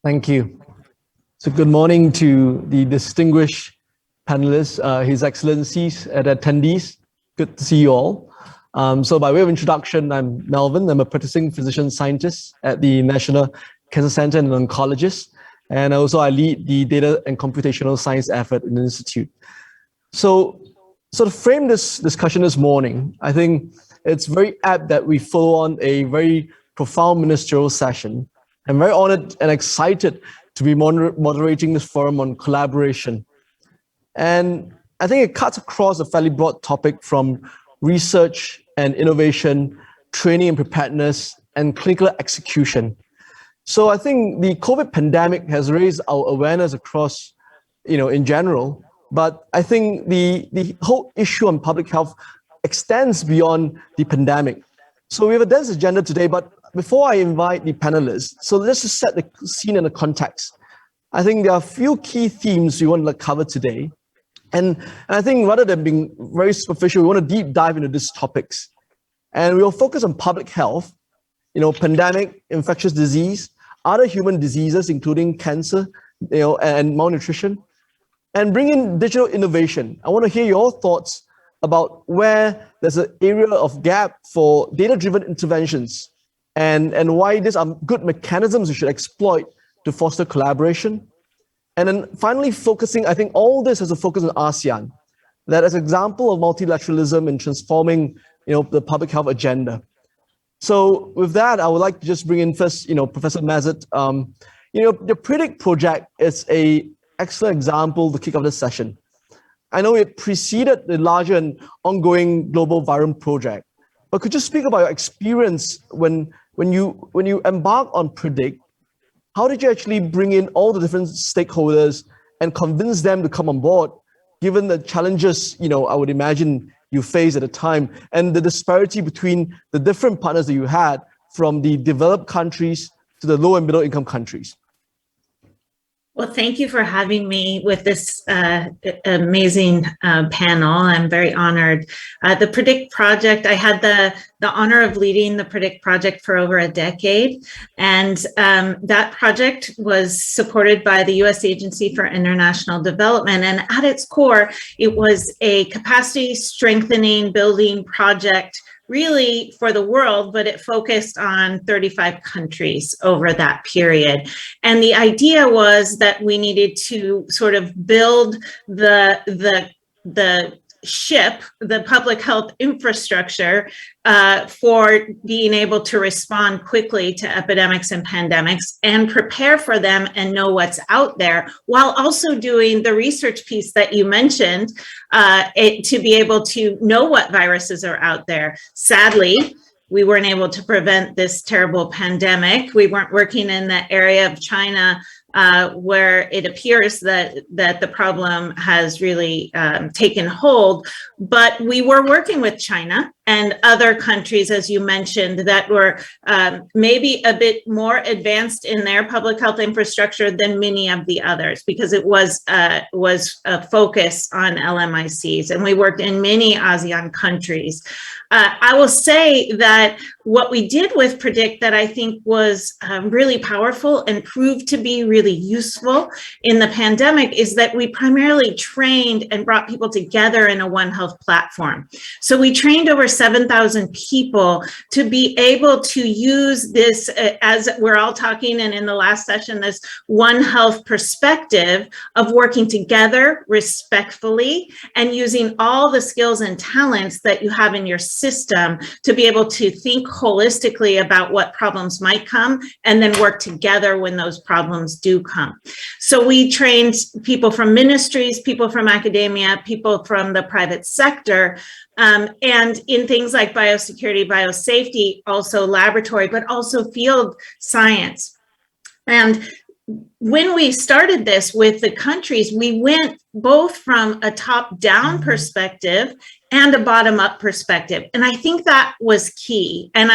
Thank you. So good morning to the distinguished panelists, His Excellencies and attendees. Good to see you all. So by way of introduction, I'm Melvin. I'm a practicing physician scientist at the National Cancer Center and an oncologist. And also I lead the data and computational science effort in the Institute. So to frame this discussion this morning, I think it's very apt that we follow on a very profound ministerial session. I'm very honored and excited to be moderating this forum on collaboration. And I think it cuts across a fairly broad topic from research and innovation, training and preparedness, and clinical execution. So I think the COVID pandemic has raised our awareness across, in general, but I think the whole issue on public health extends beyond the pandemic. So we have a dense agenda today, but before I invite the panelists, so let's just set the scene and the context. I think there are a few key themes we want to cover today. And I think rather than being very superficial, we want to deep dive into these topics. And we'll focus on public health, pandemic, infectious disease, other human diseases, including cancer, and malnutrition, and bring in digital innovation. I want to hear your thoughts about where there's an area of gap for data-driven interventions and why these are good mechanisms we should exploit to foster collaboration. And then finally focusing, I think all this has a focus on ASEAN, that as an example of multilateralism in transforming the public health agenda. So with that, I would like to just bring in first, Professor Masjid. The PREDICT project is an excellent example to kick off this session. I know it preceded the larger and ongoing global viral project, but could you speak about your experience when you embark on PREDICT? How did you actually bring in all the different stakeholders and convince them to come on board, given the challenges I would imagine you faced at the time and the disparity between the different partners that you had from the developed countries to the low and middle income countries? Well, thank you for having me with this amazing panel. I'm very honored. The PREDICT project, I had the honor of leading the PREDICT project for over a decade. And that project was supported by the U.S. Agency for International Development. And at its core, it was a capacity strengthening building project really for the world, but it focused on 35 countries over that period. And the idea was that we needed to sort of build the ship, the public health infrastructure for being able to respond quickly to epidemics and pandemics and prepare for them and know what's out there, while also doing the research piece that you mentioned to be able to know what viruses are out there. Sadly, we weren't able to prevent this terrible pandemic. We weren't working in the area of China where it appears that the problem has really taken hold, but we were working with China and other countries, as you mentioned, that were maybe a bit more advanced in their public health infrastructure than many of the others, because it was a focus on LMICs, and we worked in many ASEAN countries. I will say that what we did with PREDICT that I think was really powerful and proved to be really useful in the pandemic is that we primarily trained and brought people together in a One Health platform. So we trained over 7,000 people to be able to use this, as we're all talking, and in the last session, this One Health perspective of working together respectfully and using all the skills and talents that you have in your system to be able to think holistically about what problems might come and then work together when those problems do come. So we trained people from ministries, people from academia, people from the private sector, and in things like biosecurity, biosafety, also laboratory, but also field science. And when we started this with the countries, we went both from a top-down perspective and a bottom-up perspective. And I think that was key. And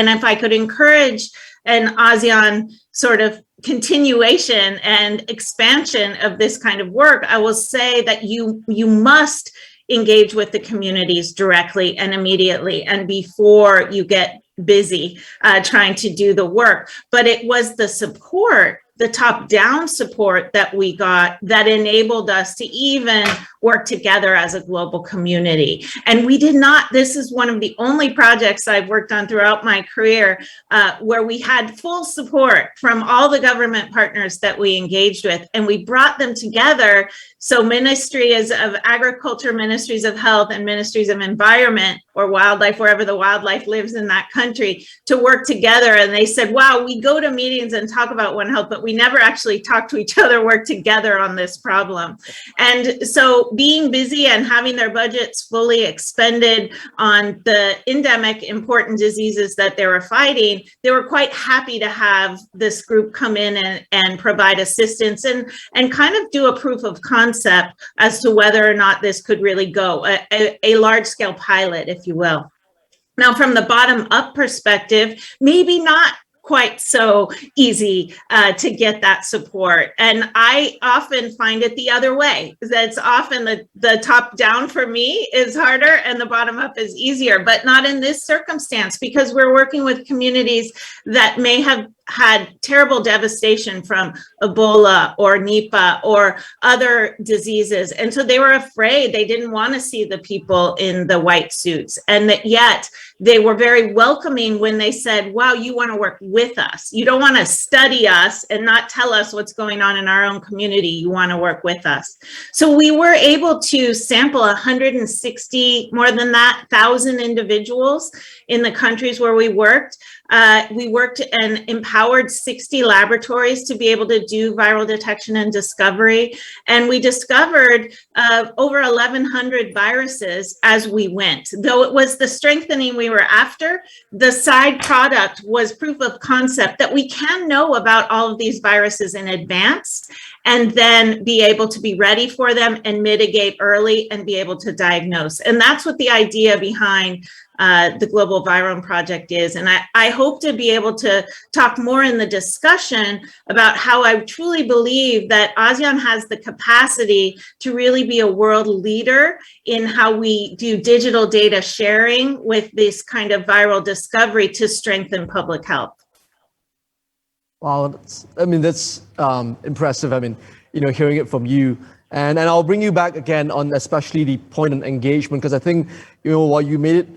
if I could encourage an ASEAN sort of continuation and expansion of this kind of work, I will say that you must engage with the communities directly and immediately and before you get busy trying to do the work. But it was the support the top-down support that we got that enabled us to even work together as a global community. And we did not, this is one of the only projects I've worked on throughout my career where we had full support from all the government partners that we engaged with, and we brought them together. So ministries of agriculture, ministries of health, and ministries of environment or wildlife, wherever the wildlife lives in that country, to work together. And they said, wow, we go to meetings and talk about One Health, but we never actually talk to each other, work together on this problem. And so being busy and having their budgets fully expended on the endemic important diseases that they were fighting, they were quite happy to have this group come in and provide assistance and kind of do a proof of concept as to whether or not this could really go, a large-scale pilot, if you will. Now, from the bottom-up perspective, maybe not quite so easy to get that support. And I often find it the other way. That's often the top down for me is harder and the bottom up is easier, but not in this circumstance, because we're working with communities that may have had terrible devastation from Ebola or Nipah or other diseases. And so they were afraid. They didn't want to see the people in the white suits. And that yet they were very welcoming when they said, wow, you want to work with us. You don't want to study us and not tell us what's going on in our own community. You want to work with us. So we were able to sample 160, more than that, 1,000 individuals in the countries where we worked. We worked and empowered 60 laboratories to be able to do viral detection and discovery. And we discovered over 1,100 viruses as we went. Though it was the strengthening we were after, the side product was proof of concept that we can know about all of these viruses in advance and then be able to be ready for them and mitigate early and be able to diagnose. And that's what the idea behind the Global Virome Project is. And I hope to be able to talk more in the discussion about how I truly believe that ASEAN has the capacity to really be a world leader in how we do digital data sharing with this kind of viral discovery to strengthen public health. Wow, that's impressive. I mean, hearing it from you. And I'll bring you back again on especially the point on engagement, because I think, while you made it,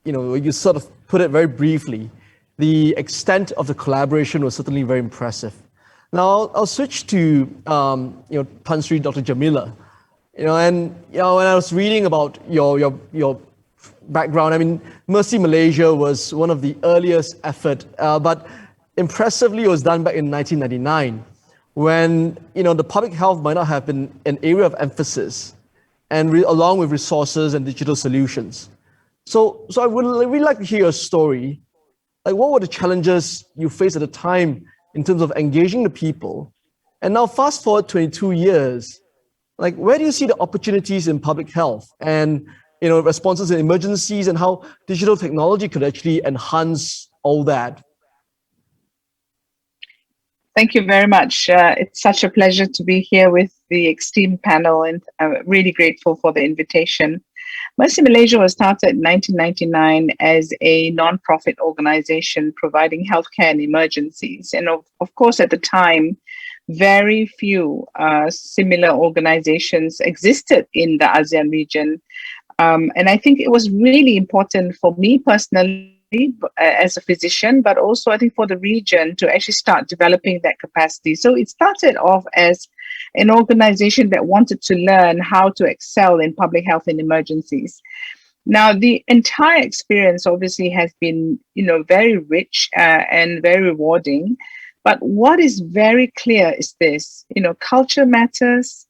you sort of put it very briefly, the extent of the collaboration was certainly very impressive. Now I'll switch to Sri Dr Jemilah. When I was reading about your background, I mean, Mercy Malaysia was one of the earliest effort, but impressively it was done back in 1999, when the public health might not have been an area of emphasis, and along with resources and digital solutions. So I would really like to hear your story. Like, what were the challenges you faced at the time in terms of engaging the people? And now fast forward 22 years, like, where do you see the opportunities in public health and, responses in emergencies, and how digital technology could actually enhance all that? Thank you very much. It's such a pleasure to be here with the esteemed panel, and I'm really grateful for the invitation. Mercy Malaysia was started in 1999 as a non-profit organization providing healthcare in emergencies. And of course, at the time, very few similar organizations existed in the ASEAN region. And I think it was really important for me personally, as a physician, but also I think for the region to actually start developing that capacity. So it started off as an organization that wanted to learn how to excel in public health in emergencies. Now, the entire experience obviously has been, very rich and very rewarding. But what is very clear is this, culture matters,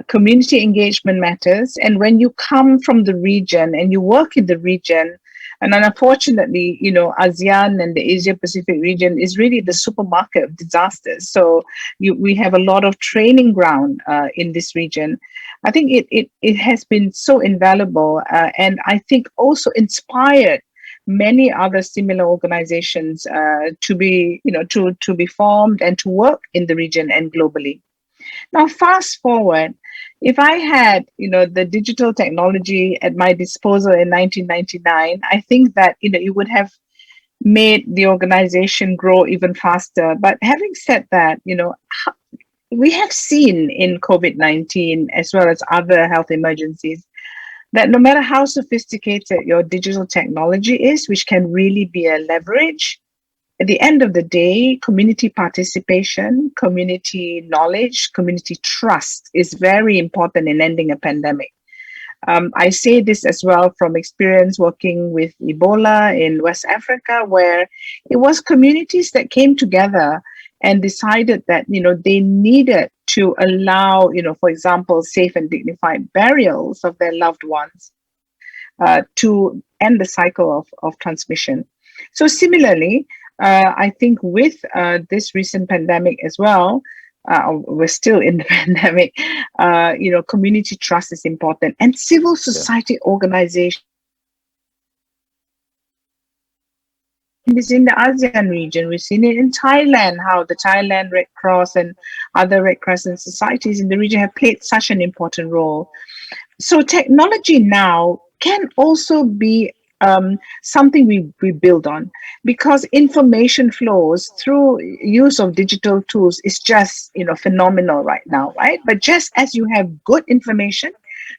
community engagement matters. And when you come from the region and you work in the region, and unfortunately, ASEAN and the Asia Pacific region is really the supermarket of disasters. So we have a lot of training ground in this region. I think it has been so invaluable, and I think also inspired many other similar organizations to be formed and to work in the region and globally. Now, fast forward, if I had, the digital technology at my disposal in 1999, I think that, it would have made the organization grow even faster. But having said that, we have seen in COVID-19 as well as other health emergencies that no matter how sophisticated your digital technology is, which can really be a leverage, at the end of the day, community participation, community knowledge, community trust is very important in ending a pandemic. I say this as well from experience working with Ebola in West Africa, where it was communities that came together and decided that, they needed to allow, for example, safe and dignified burials of their loved ones to end the cycle of transmission. So similarly, I think with this recent pandemic as well, we're still in the pandemic, community trust is important, and civil society organizations is in the ASEAN region. We've seen it in Thailand, how the Thailand Red Cross and other Red Crescent societies in the region have played such an important role. So technology now can also be something we build on, because information flows through use of digital tools is just phenomenal right now, right? But just as you have good information,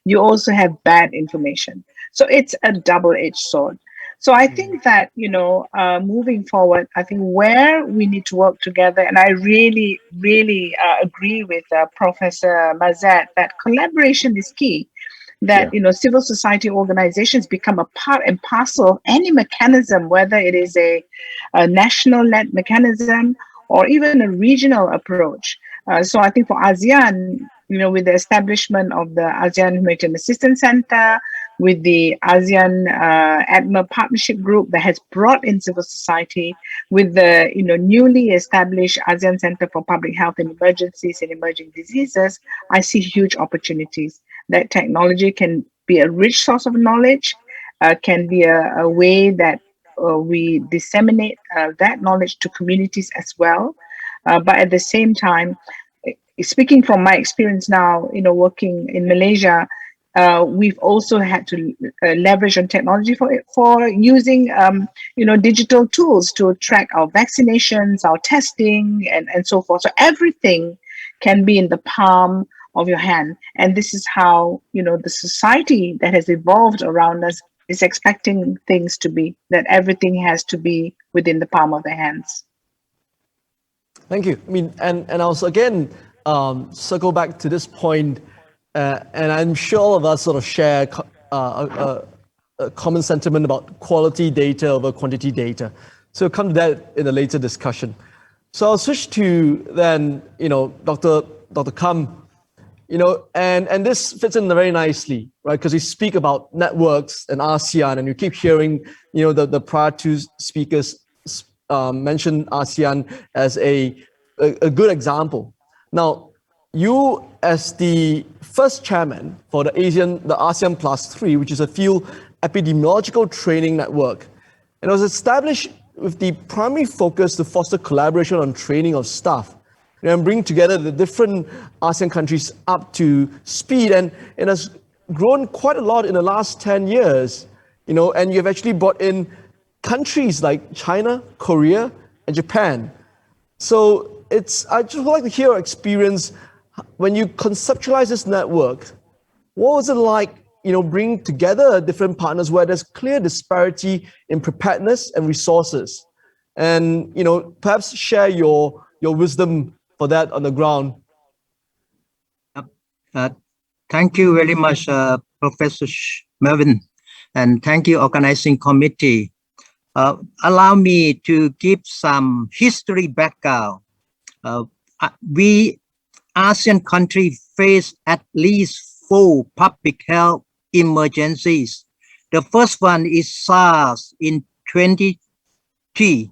you also have bad information. So it's a double-edged sword. So I think that, moving forward, I think where we need to work together, and I really, really agree with Professor Masjid that collaboration is key, that, civil society organizations become a part and parcel of any mechanism, whether it is a national-led mechanism or even a regional approach. So I think for ASEAN, with the establishment of the ASEAN Humanitarian Assistance Center, with the ASEAN ADMA Partnership Group that has brought in civil society, with the newly established ASEAN Center for Public Health and Emergencies and Emerging Diseases, I see huge opportunities. That technology can be a rich source of knowledge, can be a way that we disseminate that knowledge to communities as well. But at the same time, speaking from my experience now, working in Malaysia, we've also had to leverage on technology for using, digital tools to track our vaccinations, our testing, and so forth. So everything can be in the palm of your hand. And this is how, the society that has evolved around us is expecting things to be, that everything has to be within the palm of their hands. Thank you. I mean, and also again, circle back to this point, and I'm sure all of us sort of share a common sentiment about quality data over quantity data. So we'll come to that in a later discussion. So I'll switch to then, Dr. Kam, and this fits in very nicely, right? Because we speak about networks and ASEAN, and you keep hearing, the prior two speakers mention ASEAN as a good example. Now, you as the first chairman for the ASEAN Plus3, which is a field epidemiological training network, and it was established with the primary focus to foster collaboration on training of staff and bring together the different ASEAN countries up to speed, and it has grown quite a lot in the last 10 years, and you've actually brought in countries like China, Korea, and Japan. So I just would like to hear your experience when you conceptualize this network. What was it like, bringing together different partners where there's clear disparity in preparedness and resources, and perhaps share your wisdom for that on the ground. Thank you very much, Professor Melvin, and thank you, organizing committee. Allow me to give some history background. We ASEAN countries face at least 4 public health emergencies. The first one is SARS in 2023,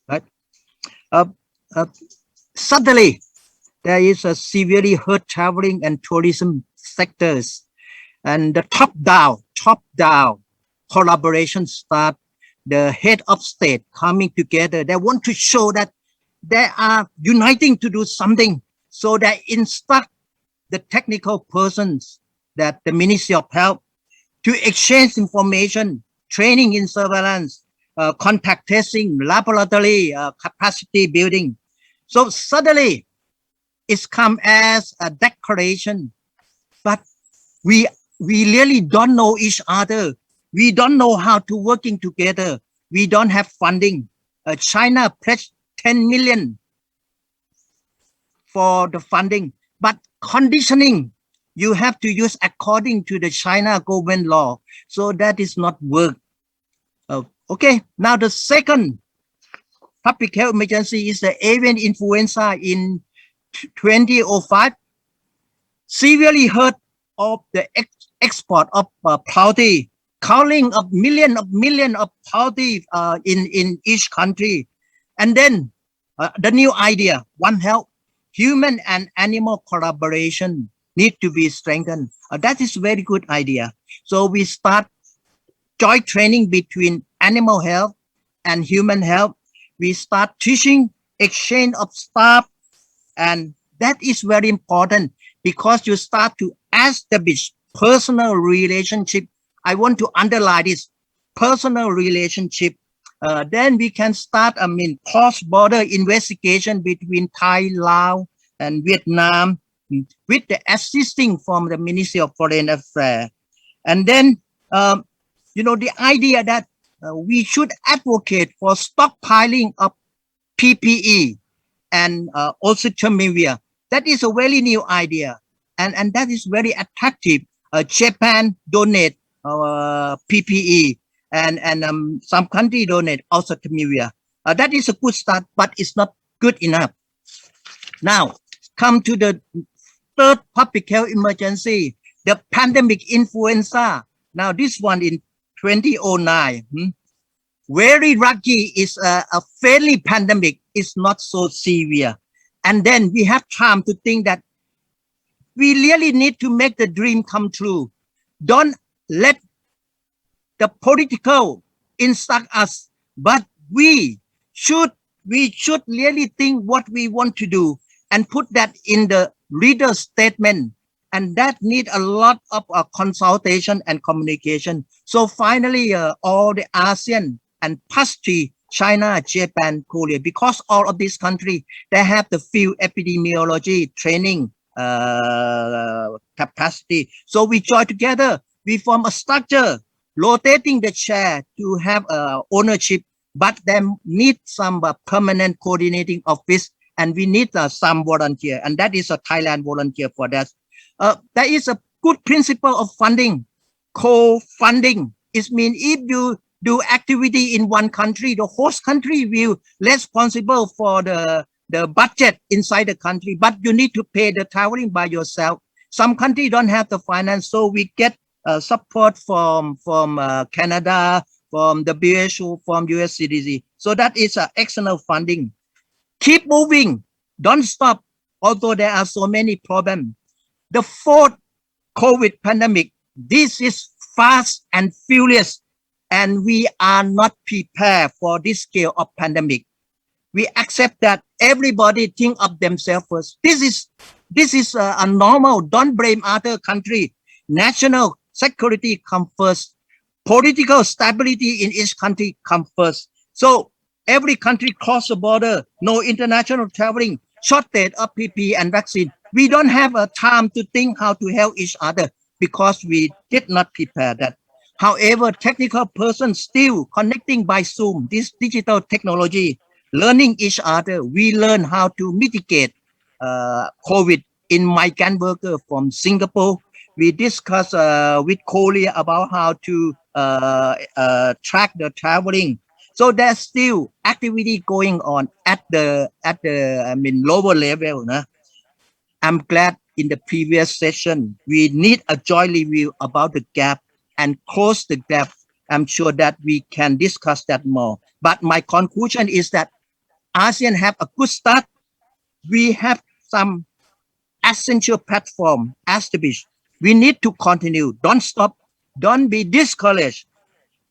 right? Suddenly, there is a severely hurt traveling and tourism sectors, and the top-down collaboration start. The head of state coming together. They want to show that they are uniting to do something. So they instruct the technical persons, that the Ministry of Health, to exchange information, training in surveillance, contact testing, laboratory, capacity building. So suddenly, it's come as a declaration, but we really don't know each other. We don't know how to working together. We don't have funding. China pledged 10 million for the funding, but conditioning, you have to use according to the China government law. So that is not work. Okay, now the second public health emergency is the avian influenza in 2005. Severely hurt of the export of poultry, counting of million of poultry in each country. And then the new idea, One Health, human and animal collaboration need to be strengthened. That is very good idea. So we start joint training between animal health and human health. We start teaching, exchange of staff, and that is very important because you start to establish personal relationship. I want to underline this, personal relationship. Then we can start, cross-border investigation between Thai, Laos, and Vietnam with the assisting from the Ministry of Foreign Affairs. And then, the idea that we should advocate for stockpiling of PPE and also Chemivia. That is a very new idea, and that is very attractive. Japan donate PPE, and some country donate also Chemivia. That is a good start, but it's not good enough. Now, come to the third public health emergency, the pandemic influenza. Now, this one in 2009. Very lucky is a fairly pandemic. It's not so severe. And then we have time to think that we really need to make the dream come true. Don't let the political instruct us, but we should really think what we want to do and put that in the leader statement. And that need a lot of consultation and communication. So finally, all the ASEAN and past three, China, Japan, Korea, because all of these countries, they have the field epidemiology training capacity. So we join together, we form a structure, rotating the chair to have ownership, but then need some permanent coordinating office, and we need some volunteer, and that is a Thailand volunteer for that. There is a good principle of funding, co-funding. It means if you do activity in one country, the host country will responsible for the budget inside the country, but you need to pay the traveling by yourself. Some countries don't have the finance, so we get support from Canada, from the WHO, from US CDC. So that is external funding. Keep moving, don't stop, although there are so many problems. The fourth COVID pandemic, this is fast and furious, and we are not prepared for this scale of pandemic. We accept that everybody think of themselves first. This is a normal. Don't blame other country. National security come first. Political stability in each country come first. So every country cross the border, no international traveling, shortage of PPE and vaccine. We don't have a time to think how to help each other because we did not prepare that. However, technical persons still connecting by Zoom, this digital technology, learning each other. We learn how to mitigate COVID in migrant worker from Singapore. We discuss with Korea about how to track the traveling. So there's still activity going on at the lower level. I'm glad in the previous session, we need a joint review about the gap and close the gap. I'm sure that we can discuss that more. But my conclusion is that ASEAN have a good start. We have some essential platform established. We need to continue. Don't stop. Don't be discouraged.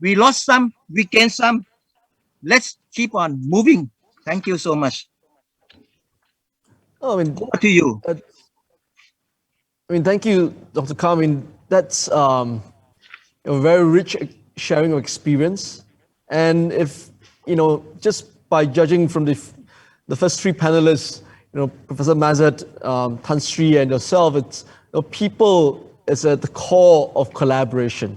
We lost some, we gained some. Let's keep on moving. Thank you so much. Oh, Over to you. Thank you, Dr. Kam. That's a very rich sharing of experience. And if, just by judging from the first three panelists, Professor Masjid, Tan Sri, and yourself, it's people is at the core of collaboration.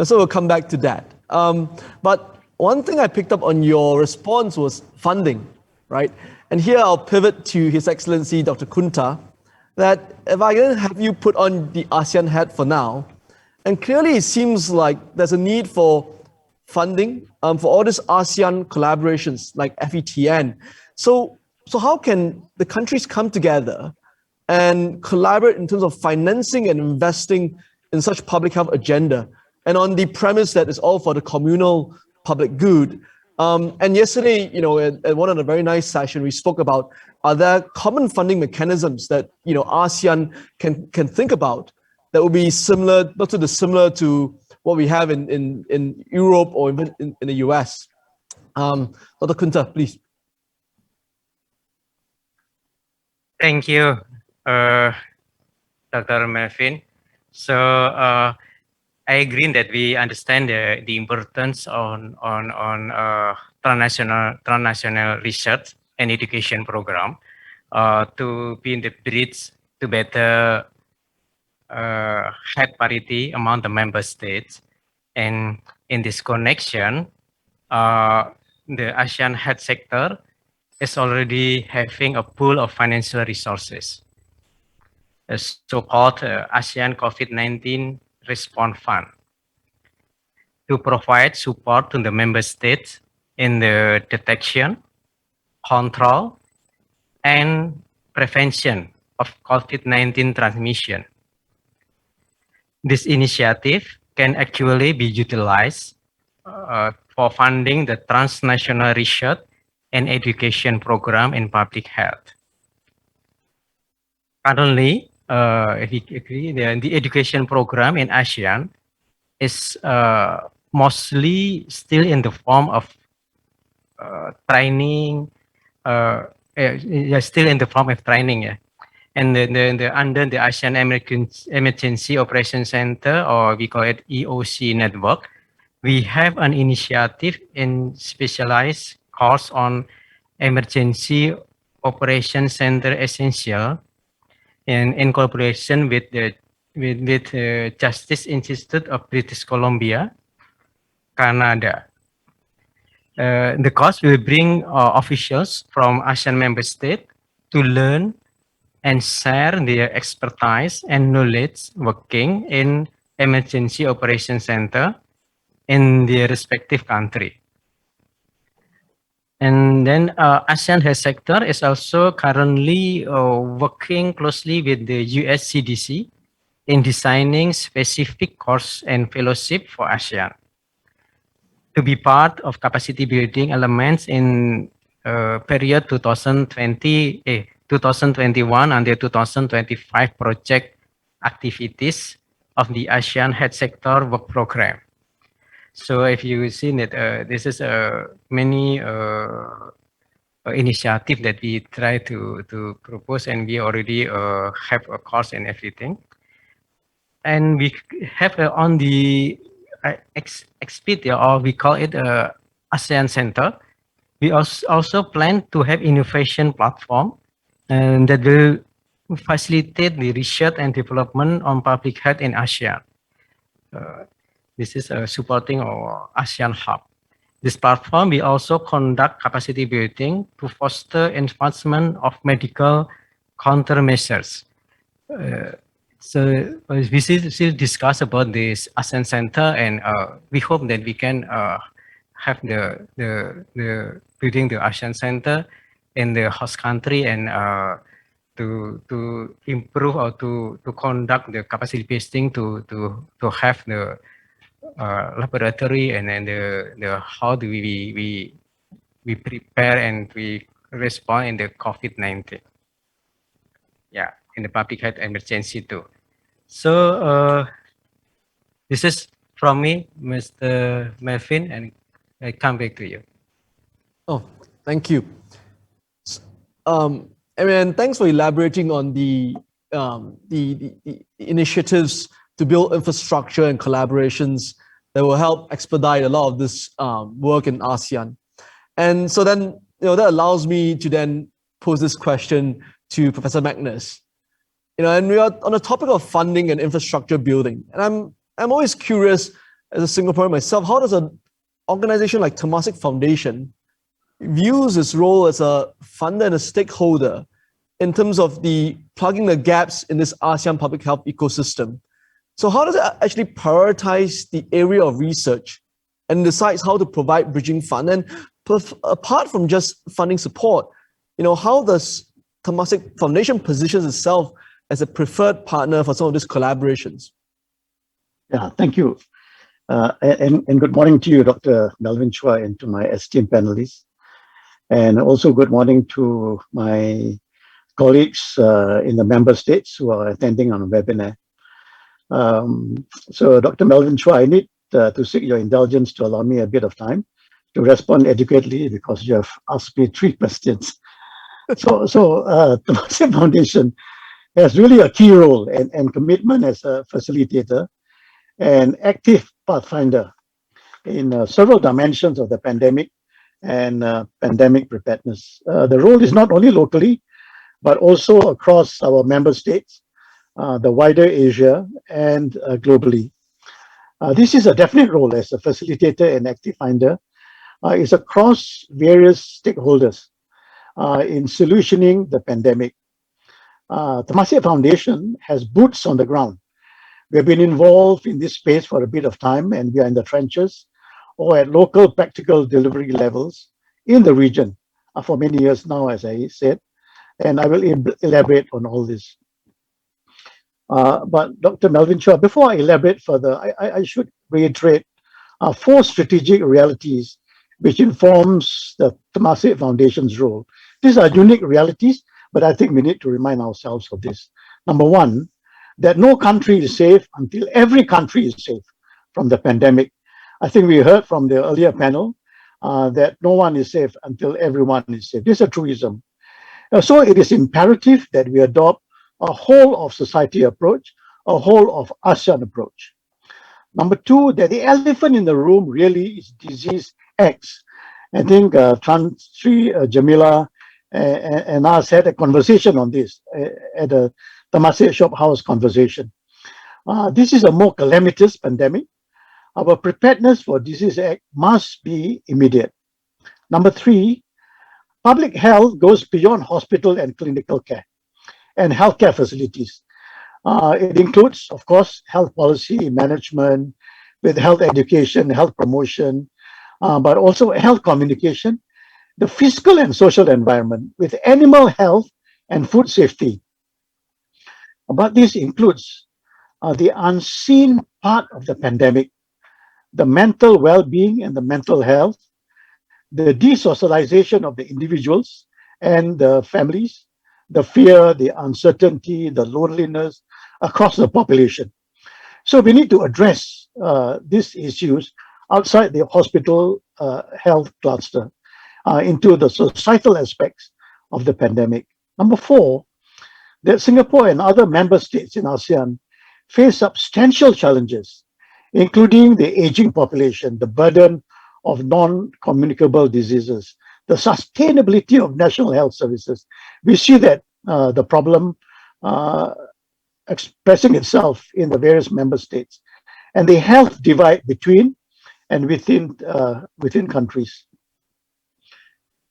So we'll come back to that. But one thing I picked up on your response was funding, right? And here I'll pivot to His Excellency Dr. Kunta, that if I can have you put on the ASEAN hat for now, and clearly it seems like there's a need for funding for all these ASEAN collaborations like FETN. So how can the countries come together and collaborate in terms of financing and investing in such public health agenda, and on the premise that it's all for the communal public good? And yesterday, at one of the very nice session, we spoke about, are there common funding mechanisms that ASEAN can think about that would be similar, not too dissimilar to what we have in Europe or even in the US? Dr. Kunta, please. Thank you, Dr. Melvin. So I agree that we understand the importance on transnational research and education program to be in the bridge to better health parity among the member states. And in this connection, the ASEAN health sector is already having a pool of financial resources, a so-called ASEAN COVID-19 Response Fund, to provide support to the member states in the detection, control, and prevention of COVID-19 transmission. This initiative can actually be utilized for funding the transnational research and education program in public health. Currently, if we agree, the education program in ASEAN is mostly still in the form of training, still in the form of training. Yeah. And under the ASEAN Emergency Operations Center, or we call it EOC network, we have an initiative in specialized course on Emergency Operations Center Essential, in collaboration with the Justice Institute of British Columbia, Canada. The course will bring officials from ASEAN member states to learn and share their expertise and knowledge working in Emergency Operations Center in their respective country. And then ASEAN Health Sector is also currently working closely with the US CDC in designing specific course and fellowship for ASEAN to be part of capacity building elements in period 2021 until 2025 project activities of the ASEAN Health Sector Work Program. So if you see that this is many initiative that we try to propose, and we already have a course and everything. And we have on the Expedia, or we call it ASEAN Center, we also plan to have innovation platform and that will facilitate the research and development on public health in ASEAN. This is supporting our ASEAN Hub. This platform will also conduct capacity building to foster enforcement of medical countermeasures. So we still discuss about this ASEAN Center, and we hope that we can have the building the ASEAN Center in the host country, and to improve or to conduct the capacity building to have the laboratory, and then the how do we prepare and we respond in the COVID-19. Yeah, in the public health emergency too. So this is from me, Mr. Melvin, and I come back to you. Oh, thank you. And thanks for elaborating on the initiatives to build infrastructure and collaborations that will help expedite a lot of this work in ASEAN. And so then, that allows me to then pose this question to Professor Magnus. And we are on the topic of funding and infrastructure building. And I'm always curious, as a Singaporean myself, how does an organization like Temasek Foundation views its role as a funder and a stakeholder in terms of plugging the gaps in this ASEAN public health ecosystem? So how does it actually prioritize the area of research and decides how to provide bridging fund? And apart from just funding support, how does Temasek Foundation positions itself as a preferred partner for some of these collaborations? Yeah, thank you. And good morning to you, Dr. Melvin Chua, and to my esteemed panelists. And also good morning to my colleagues in the member states who are attending on the webinar. So Dr. Melvin Chua, I need to seek your indulgence to allow me a bit of time to respond adequately because you have asked me 3 questions. So the Masjid Foundation has really a key role and commitment as a facilitator and active pathfinder in several dimensions of the pandemic and pandemic preparedness. The role is not only locally, but also across our member states, the wider Asia, and globally. This is a definite role as a facilitator and active finder. It's across various stakeholders in solutioning the pandemic. The Masjid Foundation has boots on the ground. We've been involved in this space for a bit of time, and we are in the trenches or at local practical delivery levels in the region for many years now, as I said, and I will elaborate on all this. But Dr. Melvin Chua, before I elaborate further, I should reiterate 4 strategic realities which informs the Temasek Foundation's role. These are unique realities, but I think we need to remind ourselves of this. Number 1, that no country is safe until every country is safe from the pandemic. I think we heard from the earlier panel that no one is safe until everyone is safe. This is a truism. So it is imperative that we adopt a whole of society approach, a whole of ASEAN approach. Number 2, that the elephant in the room really is disease X. I think Sri Jemilah and us had a conversation on this at a Temasek Shop House conversation. This is a more calamitous pandemic. Our preparedness for disease X must be immediate. Number 3, public health goes beyond hospital and clinical care and healthcare facilities. It includes, of course, health policy management with health education, health promotion, but also health communication, the physical and social environment with animal health and food safety. But this includes the unseen part of the pandemic, the mental well-being and the mental health, the desocialization of the individuals and the families, the fear, the uncertainty, the loneliness across the population. So we need to address these issues outside the hospital health cluster into the societal aspects of the pandemic. Number 4, that Singapore and other member states in ASEAN face substantial challenges, including the aging population, the burden of non-communicable diseases, the sustainability of national health services. We see that the problem expressing itself in the various member states and the health divide between and within countries.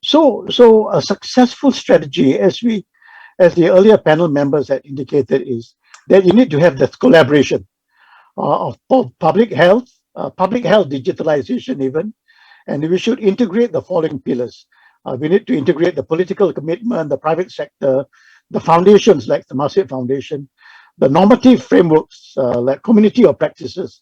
So a successful strategy, as the earlier panel members had indicated, is that you need to have that collaboration of public health digitalization even, and we should integrate the following pillars. We need to integrate the political commitment, the private sector, the foundations like the Masjid Foundation, the normative frameworks like community of practices,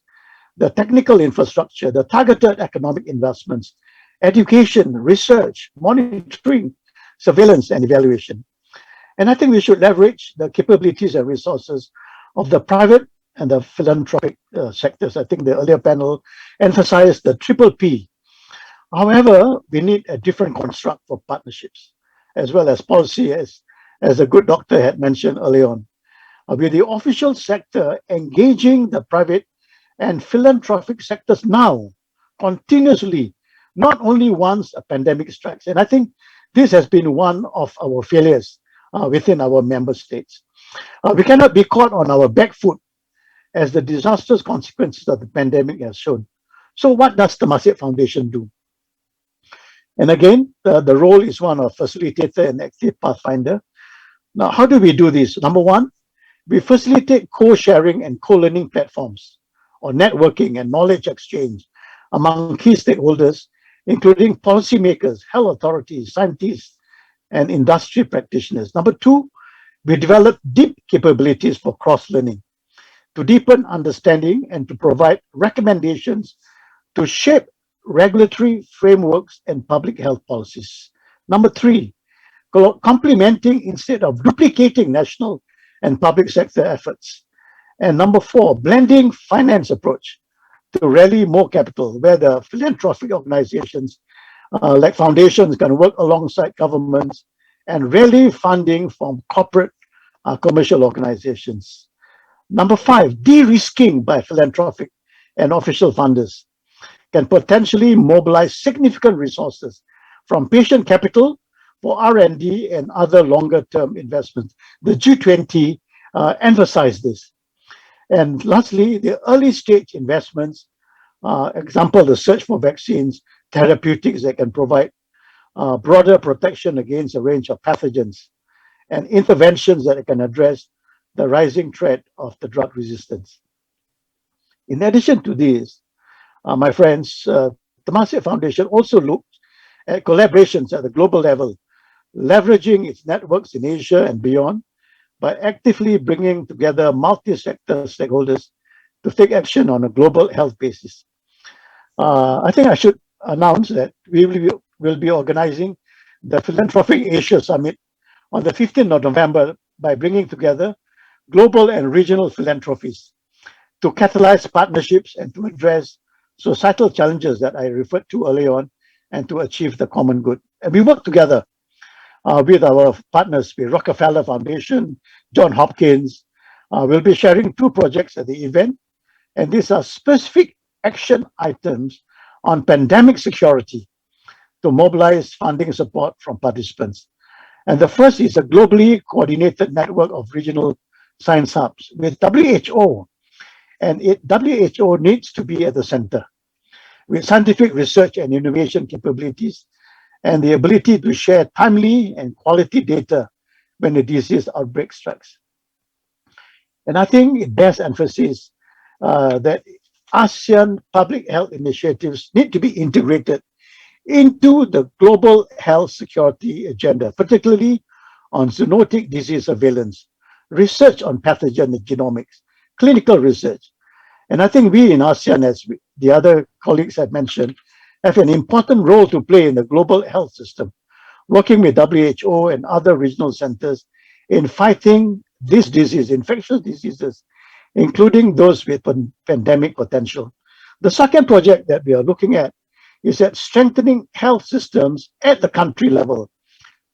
the technical infrastructure, the targeted economic investments, education, research, monitoring, surveillance, and evaluation. And I think we should leverage the capabilities and resources of the private and the philanthropic sectors. I think the earlier panel emphasized the triple P. However, we need a different construct for partnerships, as well as policy, as a good doctor had mentioned early on. With the official sector engaging the private and philanthropic sectors now, continuously, not only once a pandemic strikes. And I think This has been one of our failures within our member states. We cannot be caught on our back foot as the disastrous consequences of the pandemic has shown. So what does the Masjid Foundation do? And again, the role is one of facilitator and active pathfinder. Now, how do we do this? Number one, we facilitate co-sharing and co-learning platforms or networking and knowledge exchange among key stakeholders, including policymakers, health authorities, scientists, and industry practitioners. Number two, we develop deep capabilities for cross-learning to deepen understanding and to provide recommendations to shape regulatory frameworks and public health policies. Number three, complementing instead of duplicating national and public sector efforts. And number four, blending finance approach to rally more capital, where the philanthropic organizations like foundations can work alongside governments and rally funding from corporate commercial organizations. Number five, de-risking by philanthropic and official funders can potentially mobilize significant resources from patient capital for R&D and other longer-term investments. The G20 emphasized this. And lastly, the early stage investments, example, the search for vaccines, therapeutics that can provide broader protection against a range of pathogens, and interventions that can address the rising threat of the drug resistance. In addition to this, my friends, the Masjid Foundation also looks at collaborations at the global level, leveraging its networks in Asia and beyond by actively bringing together multi-sector stakeholders to take action on a global health basis. I think I should announce that we will be organizing the Philanthropic Asia Summit on the 15th of November by bringing together global and regional philanthropies to catalyze partnerships and to address societal challenges that I referred to earlier on and to achieve the common good. And we work together with our partners, with Rockefeller Foundation, Johns Hopkins. We'll be sharing two projects at the event, and these are specific action items on pandemic security to mobilize funding support from participants. And the first is a globally coordinated network of regional science hubs with WHO. And WHO needs to be at the center with scientific research and innovation capabilities and the ability to share timely and quality data when a disease outbreak strikes. And I think it bears emphasis that ASEAN public health initiatives need to be integrated into the global health security agenda, particularly on zoonotic disease surveillance, research on pathogen genomics, clinical research. And I think we in ASEAN, as the other colleagues have mentioned, have an important role to play in the global health system, working with WHO and other regional centers in fighting this disease, infectious diseases, including those with pandemic potential. The second project that we are looking at is at strengthening health systems at the country level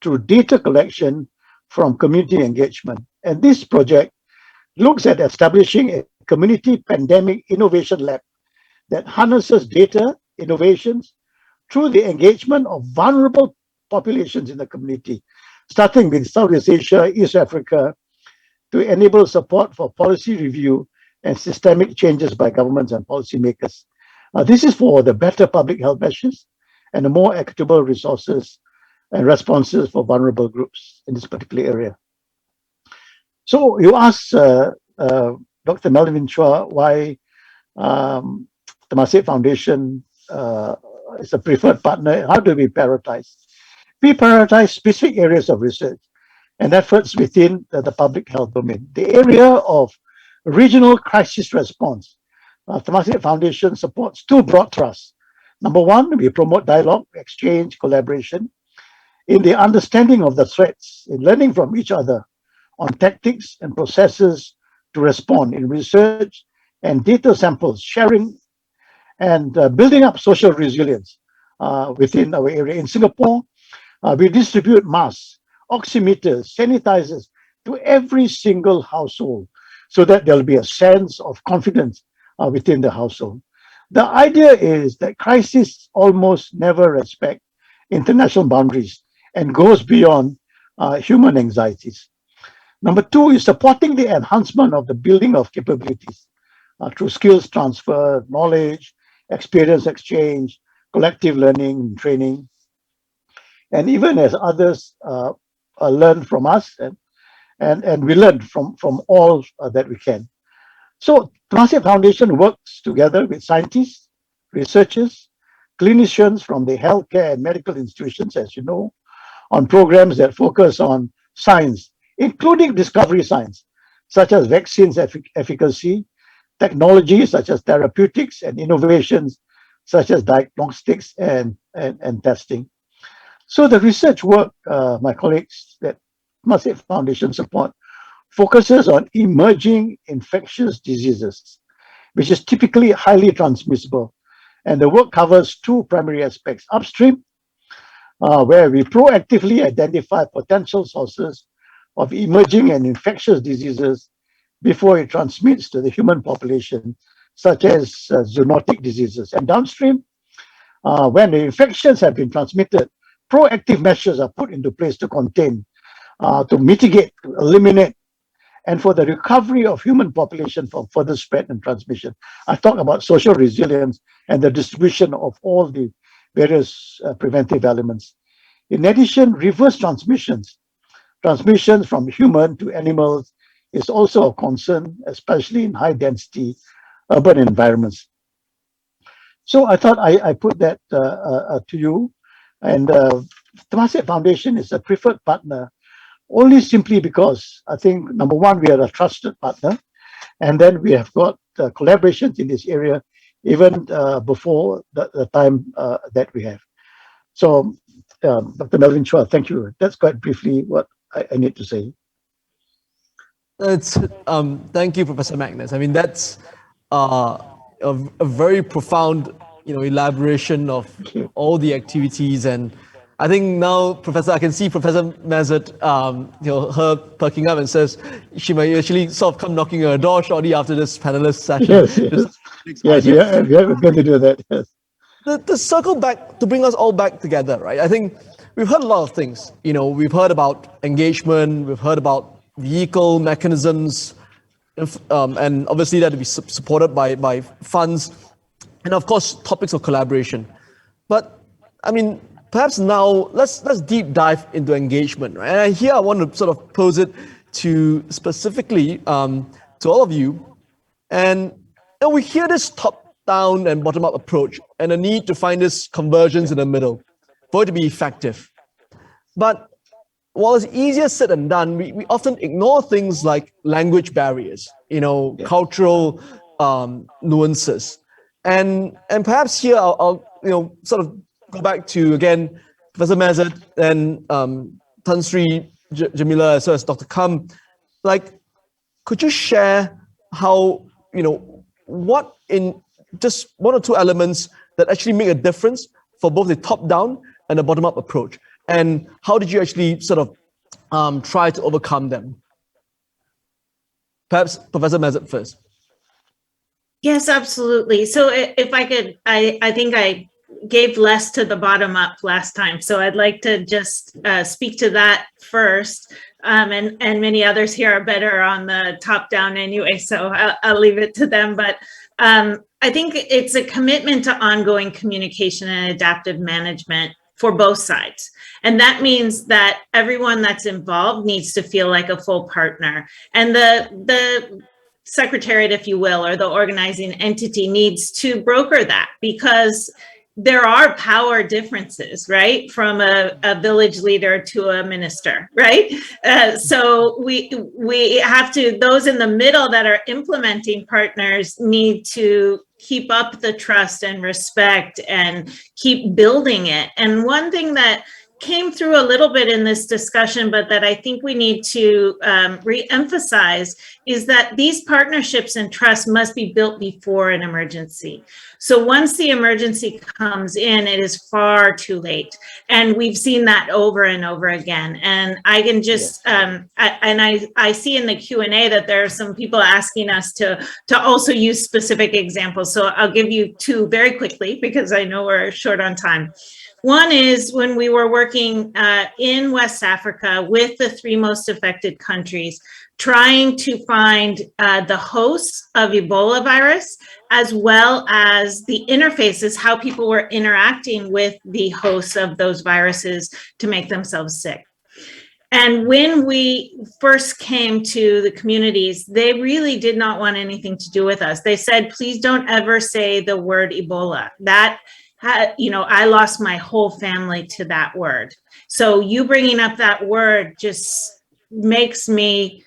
through data collection from community engagement. And this project looks at establishing a community pandemic innovation lab that harnesses data innovations through the engagement of vulnerable populations in the community, starting with Southeast Asia, East Africa, to enable support for policy review and systemic changes by governments and policymakers. This is for the better public health measures and the more equitable resources and responses for vulnerable groups in this particular area. So you asked Dr. Melvin Chua why the Masjid Foundation is a preferred partner. How do we prioritize? We prioritize specific areas of research and efforts within the public health domain. The area of regional crisis response, the Masjid Foundation supports two broad thrusts. Number one, we promote dialogue, exchange, collaboration in the understanding of the threats, in learning from each other on tactics and processes to respond in research and data samples, sharing and building up social resilience within our area. In Singapore, we distribute masks, oximeters, sanitizers to every single household so that there'll be a sense of confidence within the household. The idea is that crises almost never respect international boundaries and goes beyond human anxieties. Number two is supporting the enhancement of the building of capabilities through skills transfer, knowledge, experience exchange, collective learning and training. And even as others learn from us, and we learn from all that we can. So Temasek Foundation works together with scientists, researchers, clinicians from the healthcare and medical institutions, as you know, on programs that focus on science, including discovery science, such as vaccines efficacy, technologies such as therapeutics, and innovations such as diagnostics and testing. So the research work, my colleagues that Temasek Foundation support, focuses on emerging infectious diseases, which is typically highly transmissible. And the work covers two primary aspects: upstream, where we proactively identify potential sources of emerging and infectious diseases before it transmits to the human population, such as zoonotic diseases. And downstream, when the infections have been transmitted, proactive measures are put into place to contain, to mitigate, to eliminate, and for the recovery of human population from further spread and transmission. I talk about social resilience and the distribution of all the various preventive elements. In addition, reverse transmissions from human to animals is also a concern, especially in high density urban environments. So I thought I put that to you. And Temasek Foundation is a preferred partner only simply because I think, number one, we are a trusted partner, and then we have got collaborations in this area even before the time that we have. So, Dr. Melvin Chua, thank you. That's quite briefly what I need to say. It's thank you, Professor Magnus. I mean, that's a very profound, elaboration of all the activities. And I think now, Professor, I can see Professor Masjid, her perking up and says she might actually sort of come knocking on her door shortly after this panelist session. Yes, we are going to do that. Yes. To circle back, to bring us all back together, right? I think we've heard a lot of things. We've heard about engagement, we've heard about vehicle mechanisms, and obviously that to be supported by funds, and of course topics of collaboration. But I mean, perhaps now let's deep dive into engagement, right? And here I want to sort of pose it to specifically to all of you, and we hear this top-down and bottom-up approach, and a need to find this convergence in the middle for it to be effective. But while it's easier said than done, we often ignore things like language barriers, cultural nuances, and perhaps here I'll sort of go back to again Professor Masjid and Sri Jemilah as well as Dr. Kam. Like, could you share how what in just one or two elements that actually make a difference for both the top-down and the bottom-up approach? And how did you actually sort of try to overcome them? Perhaps Professor Masjid first. Yes, absolutely. So if I could, I think I gave less to the bottom up last time. So I'd like to just speak to that first. And many others here are better on the top down anyway, so I'll leave it to them. But I think it's a commitment to ongoing communication and adaptive management for both sides. And that means that everyone that's involved needs to feel like a full partner. And the secretariat, if you will, or the organizing entity needs to broker that, because there are power differences, right? From a village leader to a minister, right? So we have to, those in the middle that are implementing partners need to keep up the trust and respect and keep building it. And one thing that came through a little bit in this discussion, but that I think we need to re-emphasize, is that these partnerships and trust must be built before an emergency. So once the emergency comes in, it is far too late. And we've seen that over and over again. And I can just, I see in the Q&A that there are some people asking us to also use specific examples. So I'll give you two very quickly because I know we're short on time. One is when we were working in West Africa with the 3 most affected countries, trying to find the hosts of Ebola virus, as well as the interfaces, how people were interacting with the hosts of those viruses to make themselves sick. And when we first came to the communities, they really did not want anything to do with us. They said, please don't ever say the word Ebola. That, you know, I lost my whole family to that word. So you bringing up that word just makes me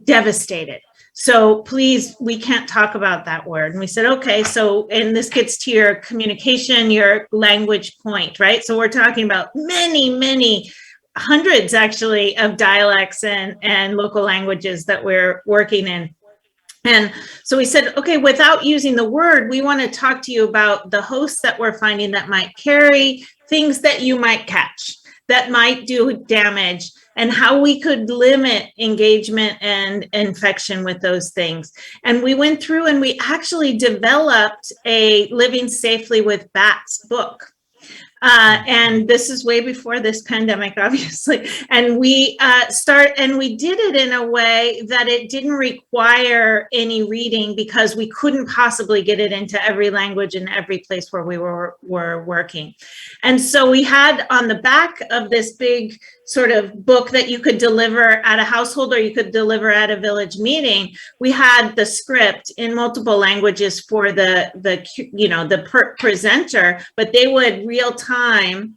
devastated. So please, we can't talk about that word. And we said, okay, so, and this gets to your communication, your language point, right? So we're talking about many hundreds actually of dialects and local languages that we're working in. And so we said, okay, without using the word, we want to talk to you about the hosts that we're finding that might carry things that you might catch, that might do damage, and how we could limit engagement and infection with those things. And we went through and we actually developed a Living Safely with Bats book. And this is way before this pandemic, obviously. And we did it in a way that it didn't require any reading because we couldn't possibly get it into every language in every place where we were working. And so we had on the back of this big sort of book that you could deliver at a household or you could deliver at a village meeting, we had the script in multiple languages for the presenter, but they would real time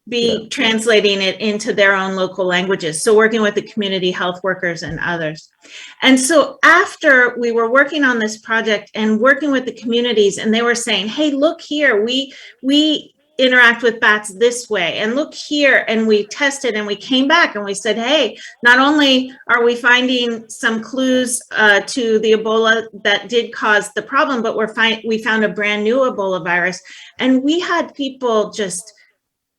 be translating it into their own local languages. So working with the community health workers and others. And so after we were working on this project and working with the communities, and they were saying, hey, look here, we interact with bats this way, and look here, and we tested and we came back and we said, hey, not only are we finding some clues to the Ebola that did cause the problem, but we found a brand new Ebola virus. And we had people just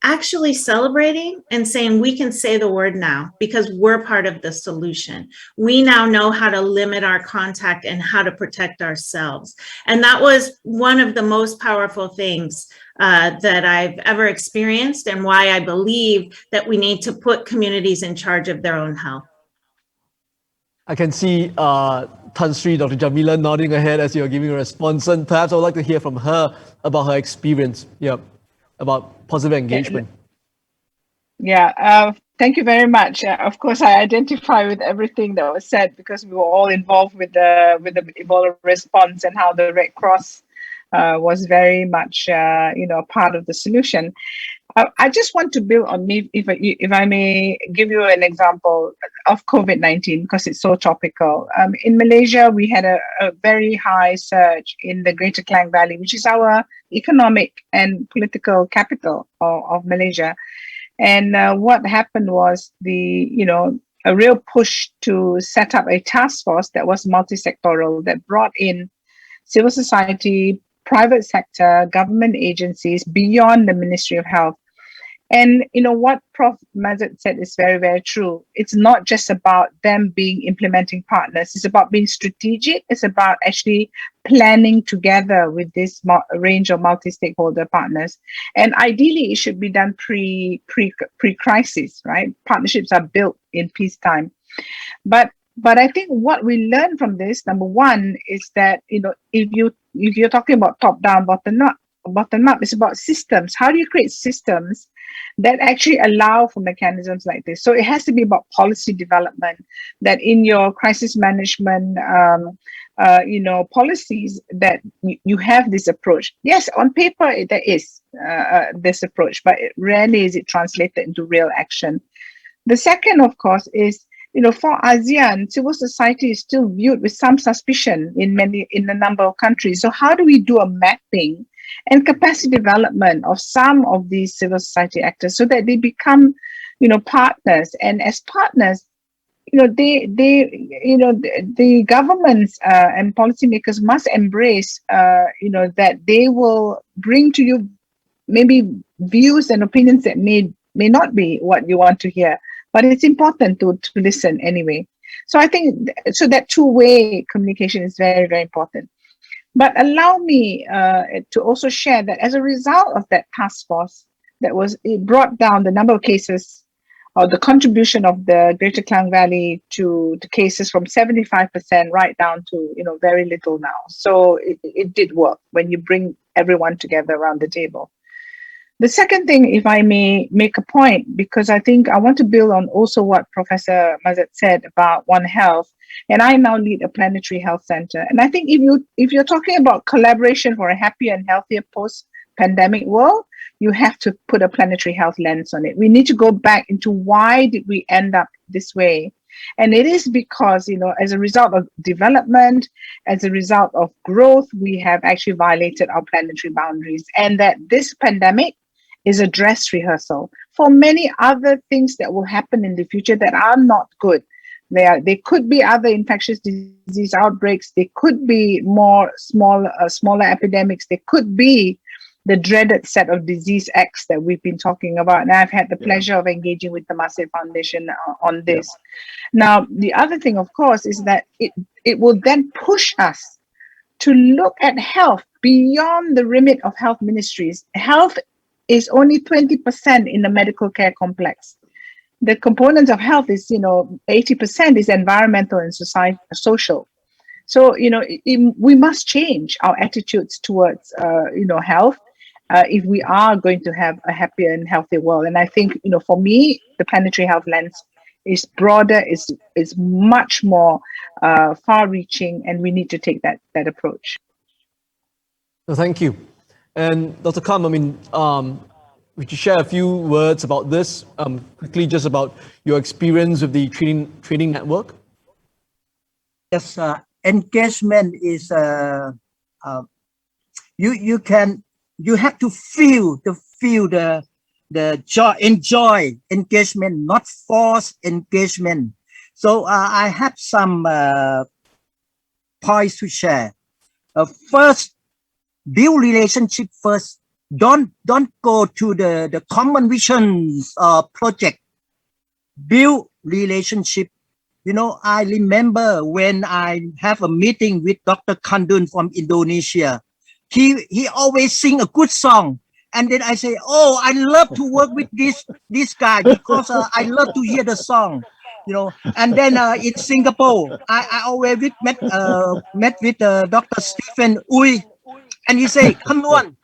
actually celebrating and saying, we can say the word now because we're part of the solution. We now know how to limit our contact and how to protect ourselves. And that was one of the most powerful things that I've ever experienced, and why I believe that we need to put communities in charge of their own health. I can see Sri Dr Jemilah nodding her head as you're giving a response, and perhaps I would like to hear from her about her experience, about positive engagement. Thank you very much. Of course, I identify with everything that was said because we were all involved with the Ebola response and how the Red Cross was very much, part of the solution. I just want to build on, if I may give you an example of COVID-19 because it's so topical. In Malaysia, we had a very high surge in the Greater Klang Valley, which is our economic and political capital of Malaysia. And what happened was a real push to set up a task force that was multi-sectoral, that brought in civil society, private sector, government agencies beyond the Ministry of Health. And what Prof. Masjid said is very, very true. It's not just about them being implementing partners. It's about being strategic. It's about actually planning together with this range of multi-stakeholder partners. And ideally, it should be done pre-crisis, right? Partnerships are built in peacetime. But I think what we learn from this, number one, is that if you're talking about top-down, bottom-up, it's about systems. How do you create systems that actually allow for mechanisms like this? So it has to be about policy development, that in your crisis management, policies, that you have this approach. Yes, on paper, there is this approach, but rarely is it translated into real action. The second, of course, is for ASEAN, civil society is still viewed with some suspicion in a number of countries. So how do we do a mapping and capacity development of some of these civil society actors so that they become, partners? And as partners, the governments and policymakers must embrace, that they will bring to you maybe views and opinions that may not be what you want to hear. But it's important to listen anyway. So I think that two-way communication is very, very important. But allow me to also share that as a result of that task force, it brought down the number of cases or the contribution of the Greater Klang Valley to the cases from 75% right down to, very little now. So it did work when you bring everyone together around the table. The second thing, if I may make a point, because I think I want to build on also what Professor Masjid said about One Health, and I now lead a planetary health center. And I think if you're talking about collaboration for a happier and healthier post-pandemic world, you have to put a planetary health lens on it. We need to go back into why did we end up this way? And it is because, as a result of development, as a result of growth, we have actually violated our planetary boundaries. And that this pandemic is a dress rehearsal for many other things that will happen in the future that are not good. They could be other infectious disease outbreaks. They could be smaller epidemics. They could be the dreaded set of disease X that we've been talking about. And I've had the pleasure of engaging with the Masjid Foundation on this. Now, the other thing, of course, is that it will then push us to look at health beyond the remit of health ministries. Health is only 20% in the medical care complex. The components of health is, 80% is environmental and social. So, we must change our attitudes towards, health if we are going to have a happier and healthier world. And I think, for me, the planetary health lens is broader, is much more far-reaching, and we need to take that approach. Well, thank you. And Dr. Kam, would you share a few words about this, quickly, just about your experience with the training network? Yes, engagement is you have to feel the joy, enjoy engagement, not force engagement. So I have some points to share. First, build relationship first. Don't go to the common visions project. Build relationship. I remember when I have a meeting with Dr. Kandun from Indonesia. He always sing a good song, and then I say, "Oh, I love to work with this guy because I love to hear the song." And then in Singapore, I always met with Dr. Stephen Uy, and he say, "Come on,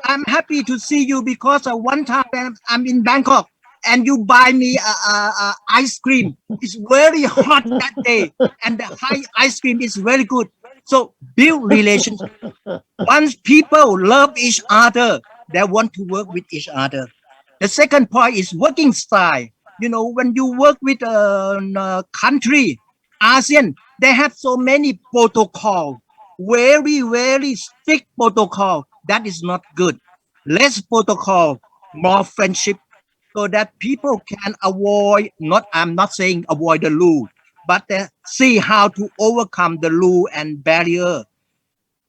I'm happy to see you because one time I'm in Bangkok and you buy me ice cream. It's very hot that day, and the ice cream is very good." So build relationship. Once people love each other, they want to work with each other. The second point is working style. When you work with a country, ASEAN, they have so many protocol, very, very strict protocol. That is not good. Less protocol, more friendship, so that people can avoid, I'm not saying avoid the rule, but see how to overcome the rule and barrier.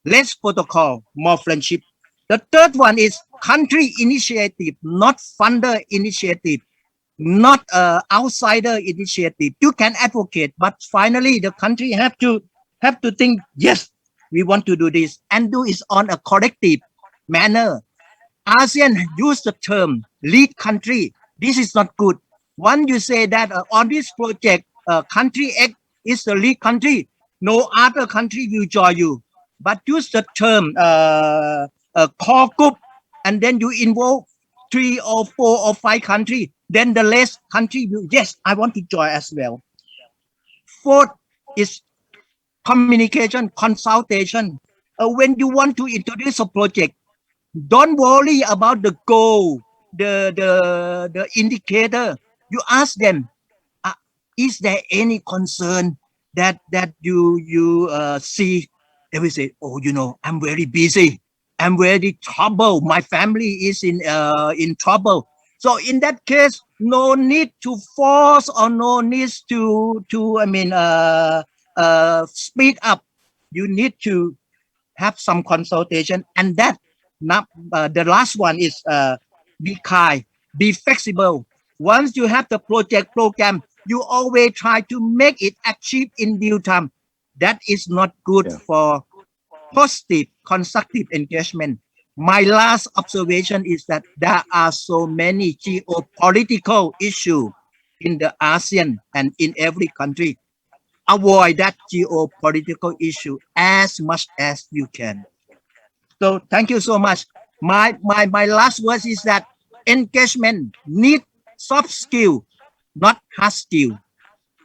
Less protocol, more friendship. The third one is country initiative, not funder initiative, not outsider initiative. You can advocate, but finally the country have to think, yes, we want to do this, and do it on a collective manner. ASEAN use the term lead country. This is not good. Once you say that on this project, country X is the lead country, no other country will join you. But use the term core group, and then you involve 3 or 4 or 5 countries. Then the last country will, yes, I want to join as well. Fourth is communication, consultation. When you want to introduce a project, don't worry about the goal, the indicator. You ask them, is there any concern that you see? They will say, "Oh, I'm very busy. I'm very trouble. My family is in trouble." So in that case, no need to force or no need to speed up. You need to have some consultation, and that the last one is be kind, be flexible. Once you have the project program, you always try to make it achieve in due time. That is not good for positive, constructive engagement. My last observation is that there are so many geopolitical issues in the ASEAN and in every country. Avoid that geopolitical issue as much as you can. So thank you so much. My last word is that engagement needs soft skill, not hard skill.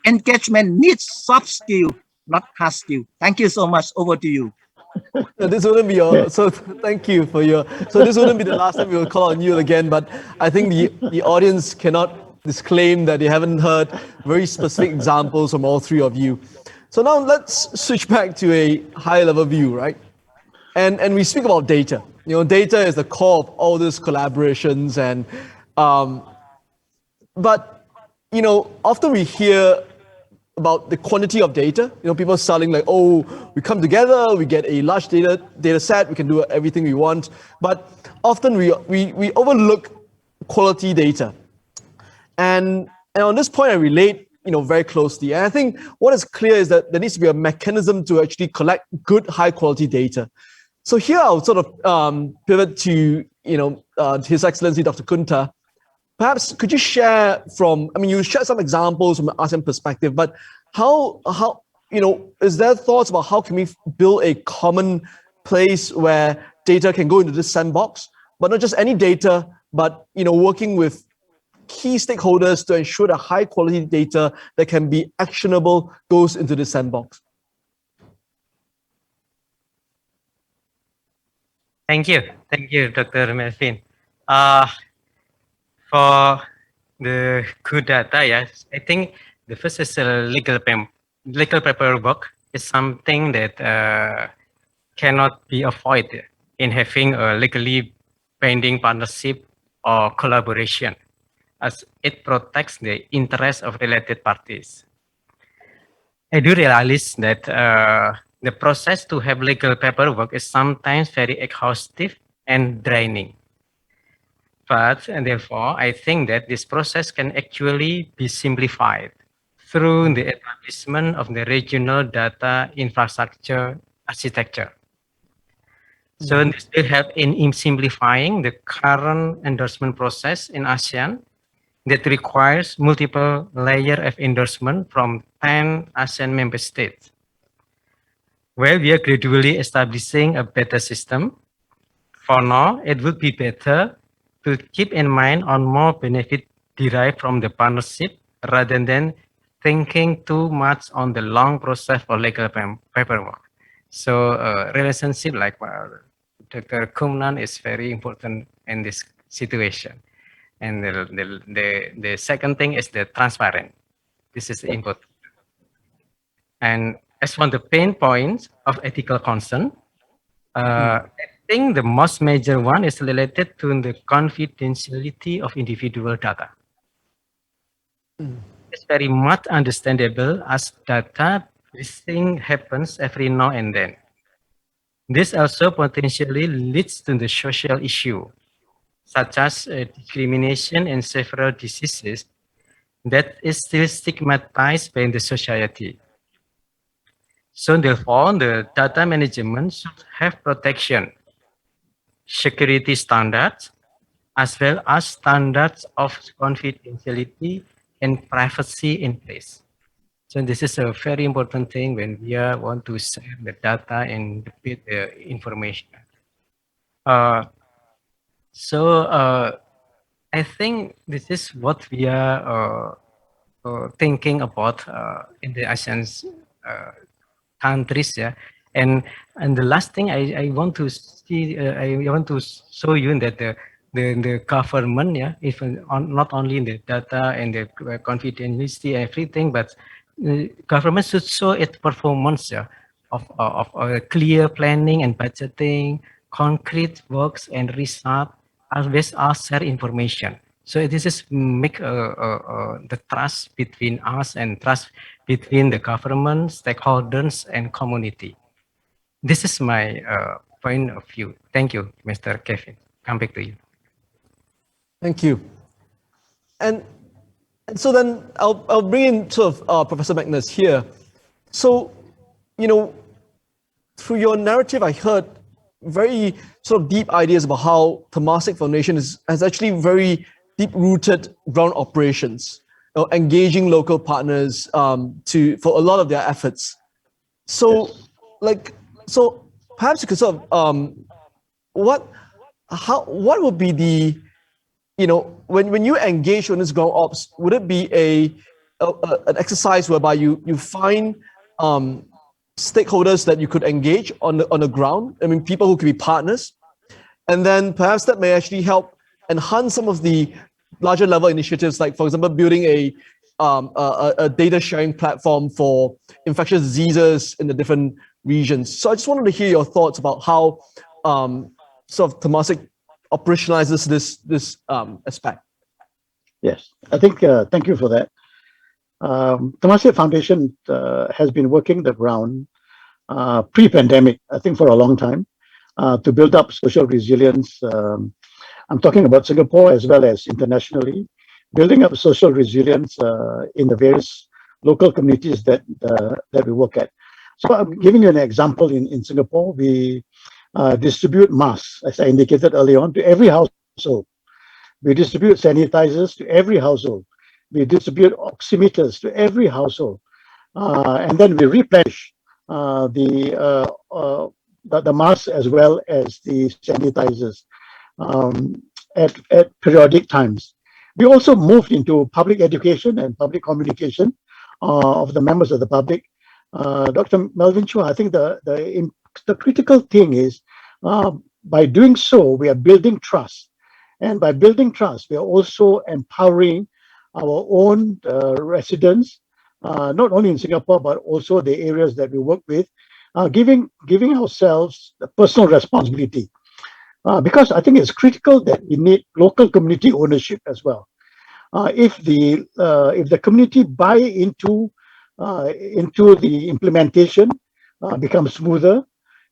Engagement needs soft skill, not hard skill. Thank you so much. Over to you. This wouldn't be your, so thank you for your, so this wouldn't be the last time we will call on you again, but I think the audience cannot disclaim that they haven't heard very specific examples from all three of you. So now let's switch back to a high level view, right? And we speak about data. You know, data is the core of all these collaborations and, but, you know, often we hear about the quantity of data. You know, people selling like, oh, we come together, we get a large data set, we can do everything we want. But often we overlook quality data. And on this point, I relate, you know, very closely. And I think what is clear is that there needs to be a mechanism to actually collect good, high quality data. So here I'll sort of pivot to, you know, His Excellency Dr. Kunta. Perhaps could you share from, I mean, you shared some examples from an ASEAN perspective, but how, you know, is there thoughts about how can we build a common place where data can go into this sandbox, but not just any data, but, you know, working with key stakeholders to ensure that high quality data that can be actionable goes into the sandbox? Thank you, Dr. Melvin. For the good data, yes, I think the first is legal paperwork is something that cannot be avoided in having a legally binding partnership or collaboration, as it protects the interests of related parties. I do realize that the process to have legal paperwork is sometimes very exhaustive and draining. But, and therefore, I think that this process can actually be simplified through the establishment of the regional data infrastructure architecture. So this will help in simplifying the current endorsement process in ASEAN that requires multiple layers of endorsement from 10 ASEAN member states. Where we are gradually establishing a better system, for now, it would be better to keep in mind on more benefit derived from the partnership rather than thinking too much on the long process for legal paperwork. So relationship like Dr. Kumnan is very important in this situation. And the second thing is the transparent. This is important. And as one of the pain points of ethical concern, I think the most major one is related to the confidentiality of individual data. It's very much understandable as data breaching happens every now and then. This also potentially leads to the social issue, such as discrimination and several diseases that is still stigmatized by the society. So therefore, the data management should have protection, security standards, as well as standards of confidentiality and privacy in place. So this is a very important thing when we want to share the data and the information. I think this is what we are thinking about in the ASEAN countries, yeah. And the last thing I want to see, I want to show you that the government, yeah, if not only in the data and the confidentiality, everything, but the government should show its performance, yeah, of clear planning and budgeting, concrete works and research, as well as share information. So this is make the trust between us and trust between the government, stakeholders, and community. This is my point of view. Thank you, Mr. Kevin. Come back to you. Thank you. And so then I'll bring in sort of Professor Magnus here. So, you know, through your narrative, I heard very sort of deep ideas about how Temasek Foundation has actually very deep-rooted ground operations, engaging local partners for a lot of their efforts. So, so perhaps you could sort of what would be the, when you engage on this ground ops, would it be an exercise whereby you find stakeholders that you could engage on the ground? I mean, people who could be partners, and then perhaps that may actually help enhance some of the larger level initiatives, like for example, building a data sharing platform for infectious diseases in the different regions. So I just wanted to hear your thoughts about how sort of Temasek operationalizes this aspect. Yes, I think, thank you for that. Temasek Foundation has been working the ground pre-pandemic, I think for a long time, to build up social resilience. I'm talking about Singapore as well as internationally, building up social resilience in the various local communities that we work at. So I'm giving you an example. In Singapore, we distribute masks, as I indicated earlier on, to every household. We distribute sanitizers to every household. We distribute oximeters to every household, and then we replenish the masks as well as the sanitizers at periodic times. We also moved into public education and public communication of the members of the public. Dr. Melvin Chua, I think the critical thing is, by doing so, we are building trust. And by building trust, we are also empowering our own residents, not only in Singapore, but also the areas that we work with, giving ourselves the personal responsibility. Because I think it's critical that we need local community ownership as well. If the community buy into the implementation, becomes smoother,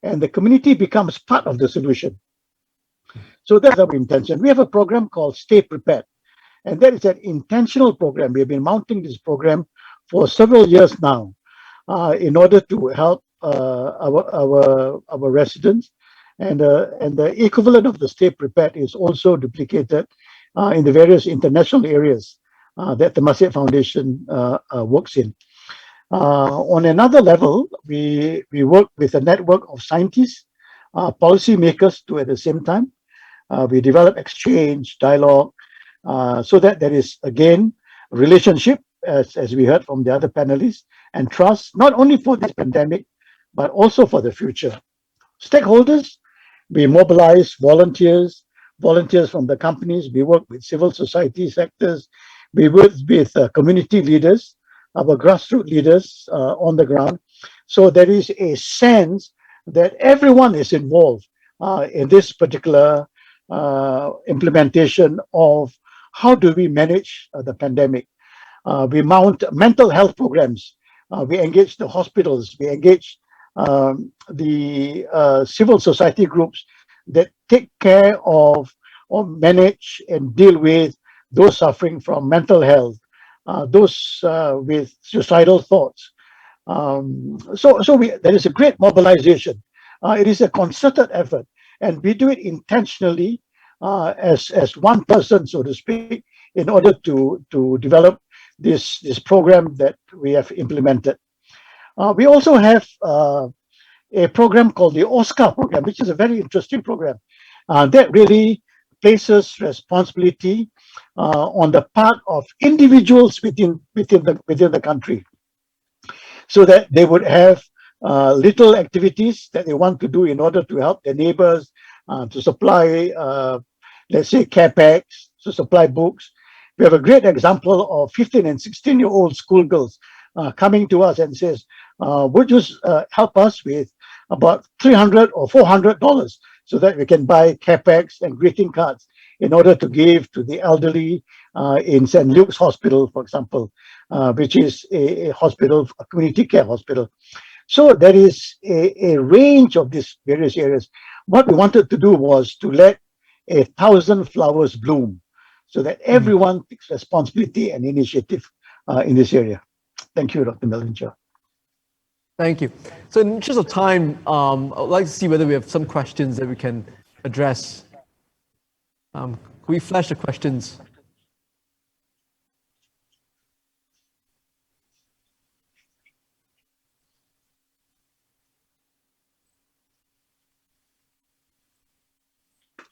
and the community becomes part of the solution. So that's our intention. We have a program called Stay Prepared, and that is an intentional program. We have been mounting this program for several years now, in order to help our residents, and the equivalent of the Stay Prepared is also duplicated in the various international areas that the Masjid Foundation works in. On another level, we work with a network of scientists, policymakers too at the same time. We develop exchange, dialogue, so that there is, again, relationship, as we heard from the other panelists, and trust, not only for this pandemic, but also for the future. Stakeholders, we mobilize volunteers from the companies. We work with civil society sectors. We work with community leaders, our grassroots leaders on the ground. So there is a sense that everyone is involved in this particular implementation of how do we manage the pandemic. We mount mental health programs. We engage the hospitals. We engage the civil society groups that take care of or manage and deal with those suffering from mental health, those with suicidal thoughts. There is a great mobilization. It is a concerted effort, and we do it intentionally as one person, so to speak, in order to develop this program that we have implemented. We also have a program called the OSCAR program, which is a very interesting program that really places responsibility on the part of individuals within the country, so that they would have little activities that they want to do in order to help their neighbors, to supply, let's say, care packs, to supply books. We have a great example of 15 and 16-year-old schoolgirls coming to us and says, would you help us with about $300 or $400 so that we can buy care packs and greeting cards in order to give to the elderly in St. Luke's Hospital, for example, which is a hospital, a community care hospital. So there is a range of these various areas. What we wanted to do was to let 1,000 flowers bloom, so that everyone takes responsibility and initiative in this area. Thank you, Dr. Melvin Chua. Thank you. So in interest of time, I would like to see whether we have some questions that we can address. Can we flash the questions?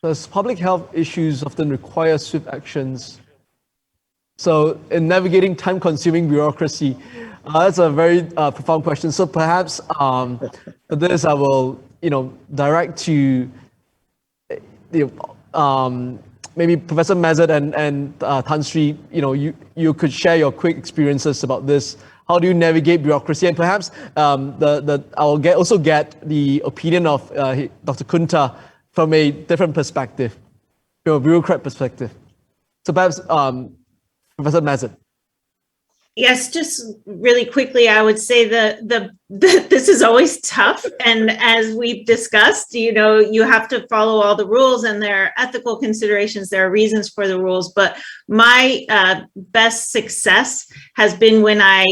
Does public health issues often require swift actions? So in navigating time-consuming bureaucracy, that's a very profound question. So perhaps this I will, direct to maybe Professor Masjid and Tan Sri. You could share your quick experiences about this. How do you navigate bureaucracy? And perhaps I'll also get the opinion of Dr. Kunta from a different perspective, from a bureaucrat perspective. So perhaps Professor Masjid. Yes, just really quickly, I would say this is always tough. And as we've discussed, you have to follow all the rules, and there are ethical considerations, there are reasons for the rules. But my best success has been when I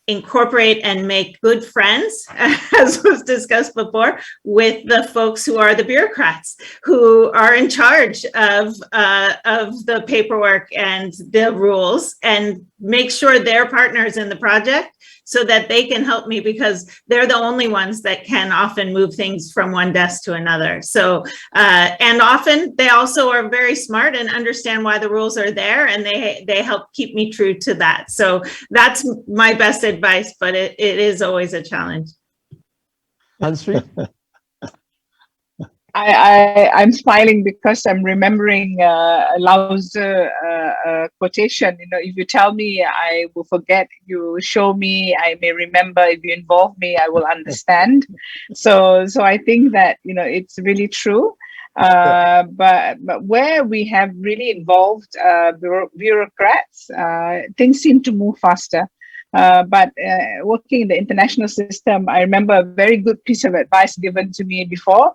incorporate and make good friends, as was discussed before, with the folks who are the bureaucrats, who are in charge of the paperwork and the rules, and make sure they're partners in the project so that they can help me, because they're the only ones that can often move things from one desk to another. So, and often they also are very smart and understand why the rules are there, and they help keep me true to that. So that's my best advice, but it is always a challenge. Tan Sri? I'm smiling because I'm remembering Lao's quotation. If you tell me, I will forget. You show me, I may remember. If you involve me, I will understand. So I think that it's really true. But where we have really involved bureaucrats, things seem to move faster. But working in the international system, I remember a very good piece of advice given to me before.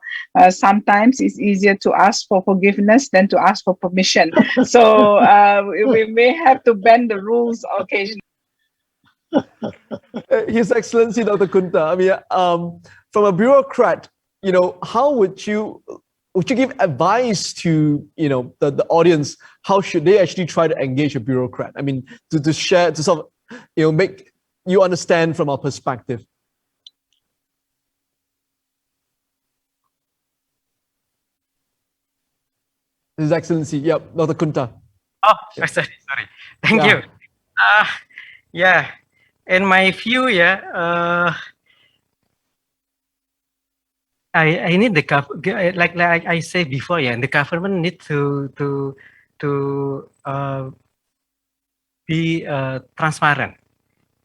Sometimes it's easier to ask for forgiveness than to ask for permission. So we may have to bend the rules occasionally. His Excellency Dr. Kunta, I mean, from a bureaucrat, how would you give advice to the audience? How should they actually try to engage a bureaucrat? I mean, to share, to sort of make you understand from our perspective. His Excellency, yep, Dr. Kunta. Oh, sorry. Thank you. Yeah, in my view, I need like I said before, the government need to be transparent.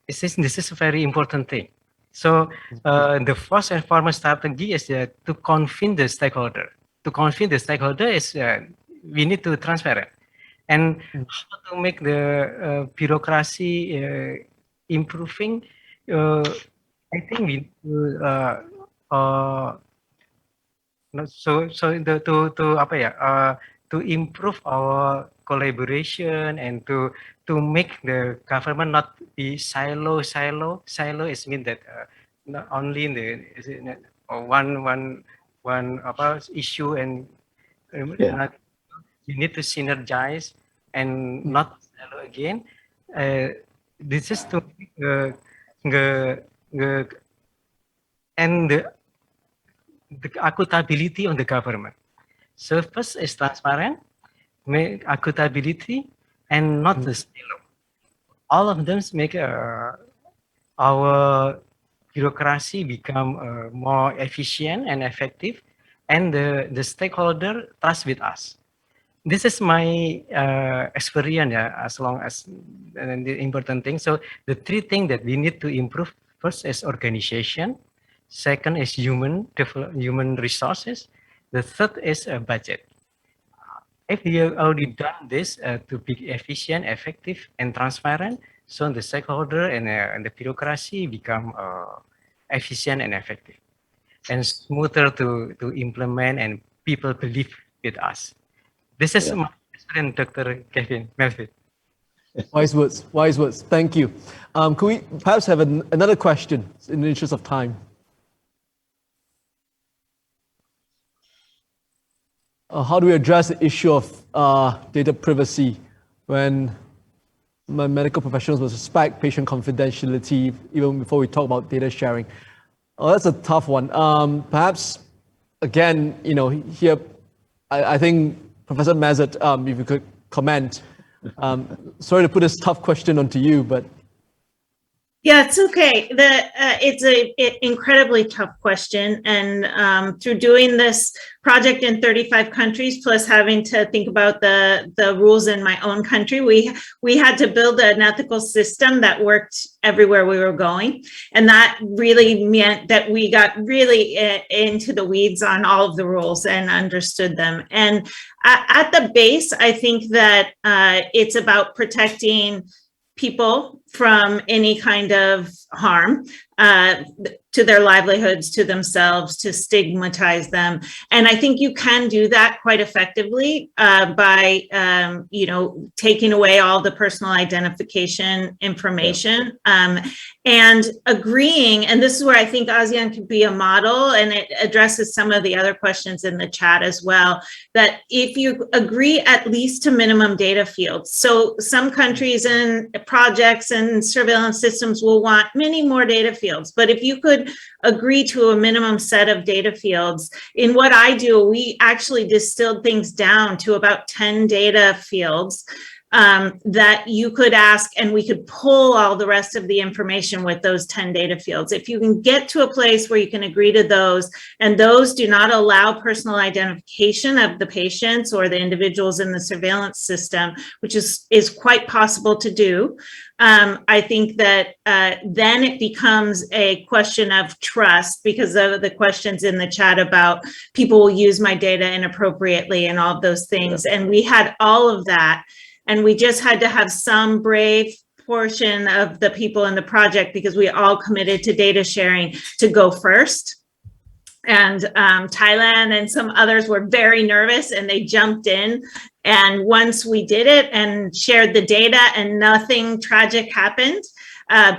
This is a very important thing. So the first and foremost strategy is to convince the stakeholder. To convince the stakeholder is we need to transparent. And how to make the bureaucracy improving? I think we need to to improve our collaboration and to make the government not be silo. Silo is mean that not only in the one issue, and not, you need to synergize and not silo again. This is to and the accountability on the government. So first is transparent, make accountability, and not the silo. All of them make our bureaucracy become more efficient and effective, and the stakeholder trust with us. This is my experience, as long as the important thing. So the three things that we need to improve: first is organization, second is human resources, the third is a budget. If we have already done this to be efficient, effective, and transparent, so the stakeholder and the bureaucracy become efficient and effective, and smoother to implement, and people believe with us. This is my experience, Dr. Kevin Melvin. Wise words, wise words. Thank you. Could we perhaps have another question in the interest of time? How do we address the issue of data privacy when medical professionals will suspect patient confidentiality even before we talk about data sharing? Oh, that's a tough one. Perhaps, again, here, I think Professor Masjid, if you could comment. Sorry to put this tough question onto you, but. Yeah, it's okay. It's an incredibly tough question. And through doing this project in 35 countries, plus having to think about the rules in my own country, we had to build an ethical system that worked everywhere we were going. And that really meant that we got really into the weeds on all of the rules and understood them. And at the base, I think that it's about protecting people from any kind of harm to their livelihoods, to themselves, to stigmatize them. And I think you can do that quite effectively by, taking away all the personal identification information and agreeing. And this is where I think ASEAN could be a model, and it addresses some of the other questions in the chat as well, that if you agree at least to minimum data fields. So some countries and projects and surveillance systems will want many more data fields, but if you could agree to a minimum set of data fields, in what I do, we actually distilled things down to about 10 data fields that you could ask, and we could pull all the rest of the information with those 10 data fields. If you can get to a place where you can agree to those, and those do not allow personal identification of the patients or the individuals in the surveillance system, which is quite possible to do, I think that then it becomes a question of trust, because of the questions in the chat about people will use my data inappropriately and all of those things. And we had all of that. And we just had to have some brave portion of the people in the project, because we all committed to data sharing, to go first. And Thailand and some others were very nervous, and they jumped in. And once we did it and shared the data and nothing tragic happened,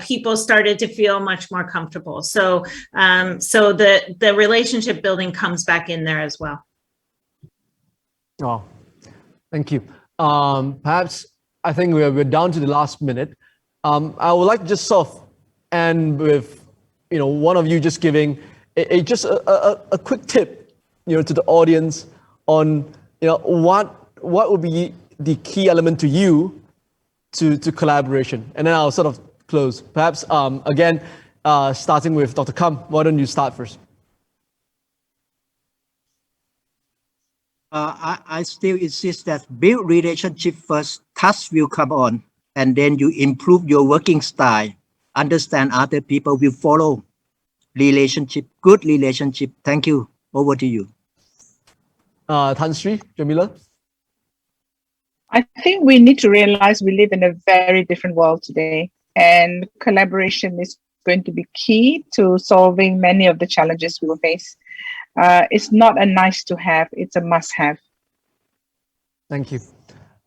people started to feel much more comfortable. So the relationship building comes back in there as well. Oh, thank you. Perhaps I think we're down to the last minute. I would like to just sort of end with, one of you just giving just a quick tip, to the audience on, what would be the key element to you to collaboration, and then I'll sort of close. Perhaps again, starting with Dr. Kam. Why don't you start first? I still insist that build relationship first, trust will come on, and then you improve your working style. Understand other people will follow. Relationship, good relationship. Thank you. Over to you. Sri Dr. Jemilah? I think we need to realize we live in a very different world today, and collaboration is going to be key to solving many of the challenges we will face. It's not a nice to have, it's a must have. Thank you.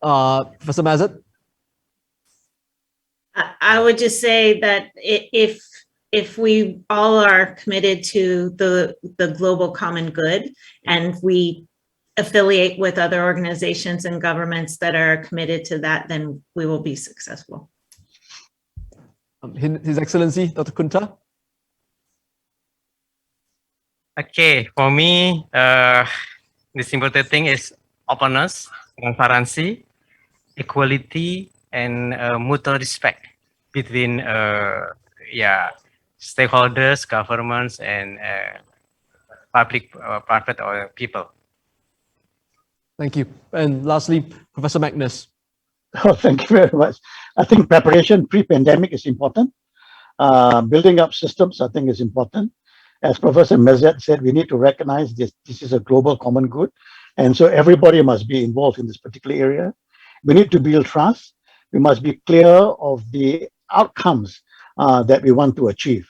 Professor Masjid? I would just say that if we all are committed to the global common good, and we affiliate with other organizations and governments that are committed to that, then we will be successful. His Excellency, Dr. Kunta? Okay, for me, the important thing is openness, transparency, equality, and mutual respect between stakeholders, governments, and public, private, or people. Thank you. And lastly, Professor Magnus. Oh, thank you very much. I think preparation pre-pandemic is important. Building up systems, I think, is important. As Professor Masjid said, we need to recognize this is a global common good. And so everybody must be involved in this particular area. We need to build trust. We must be clear of the outcomes that we want to achieve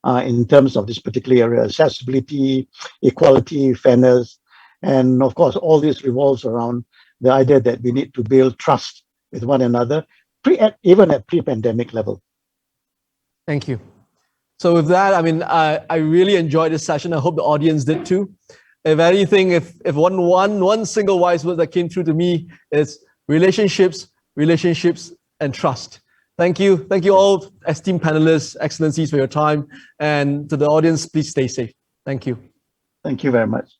in terms of this particular area: accessibility, equality, fairness. And of course, all this revolves around the idea that we need to build trust with one another, even at pre-pandemic level. Thank you. So with that, I mean, I really enjoyed this session. I hope the audience did too. If anything, if one single wise word that came through to me is relationships, and trust. Thank you all, esteemed panelists, excellencies, for your time, and to the audience, please stay safe. Thank you. Thank you very much.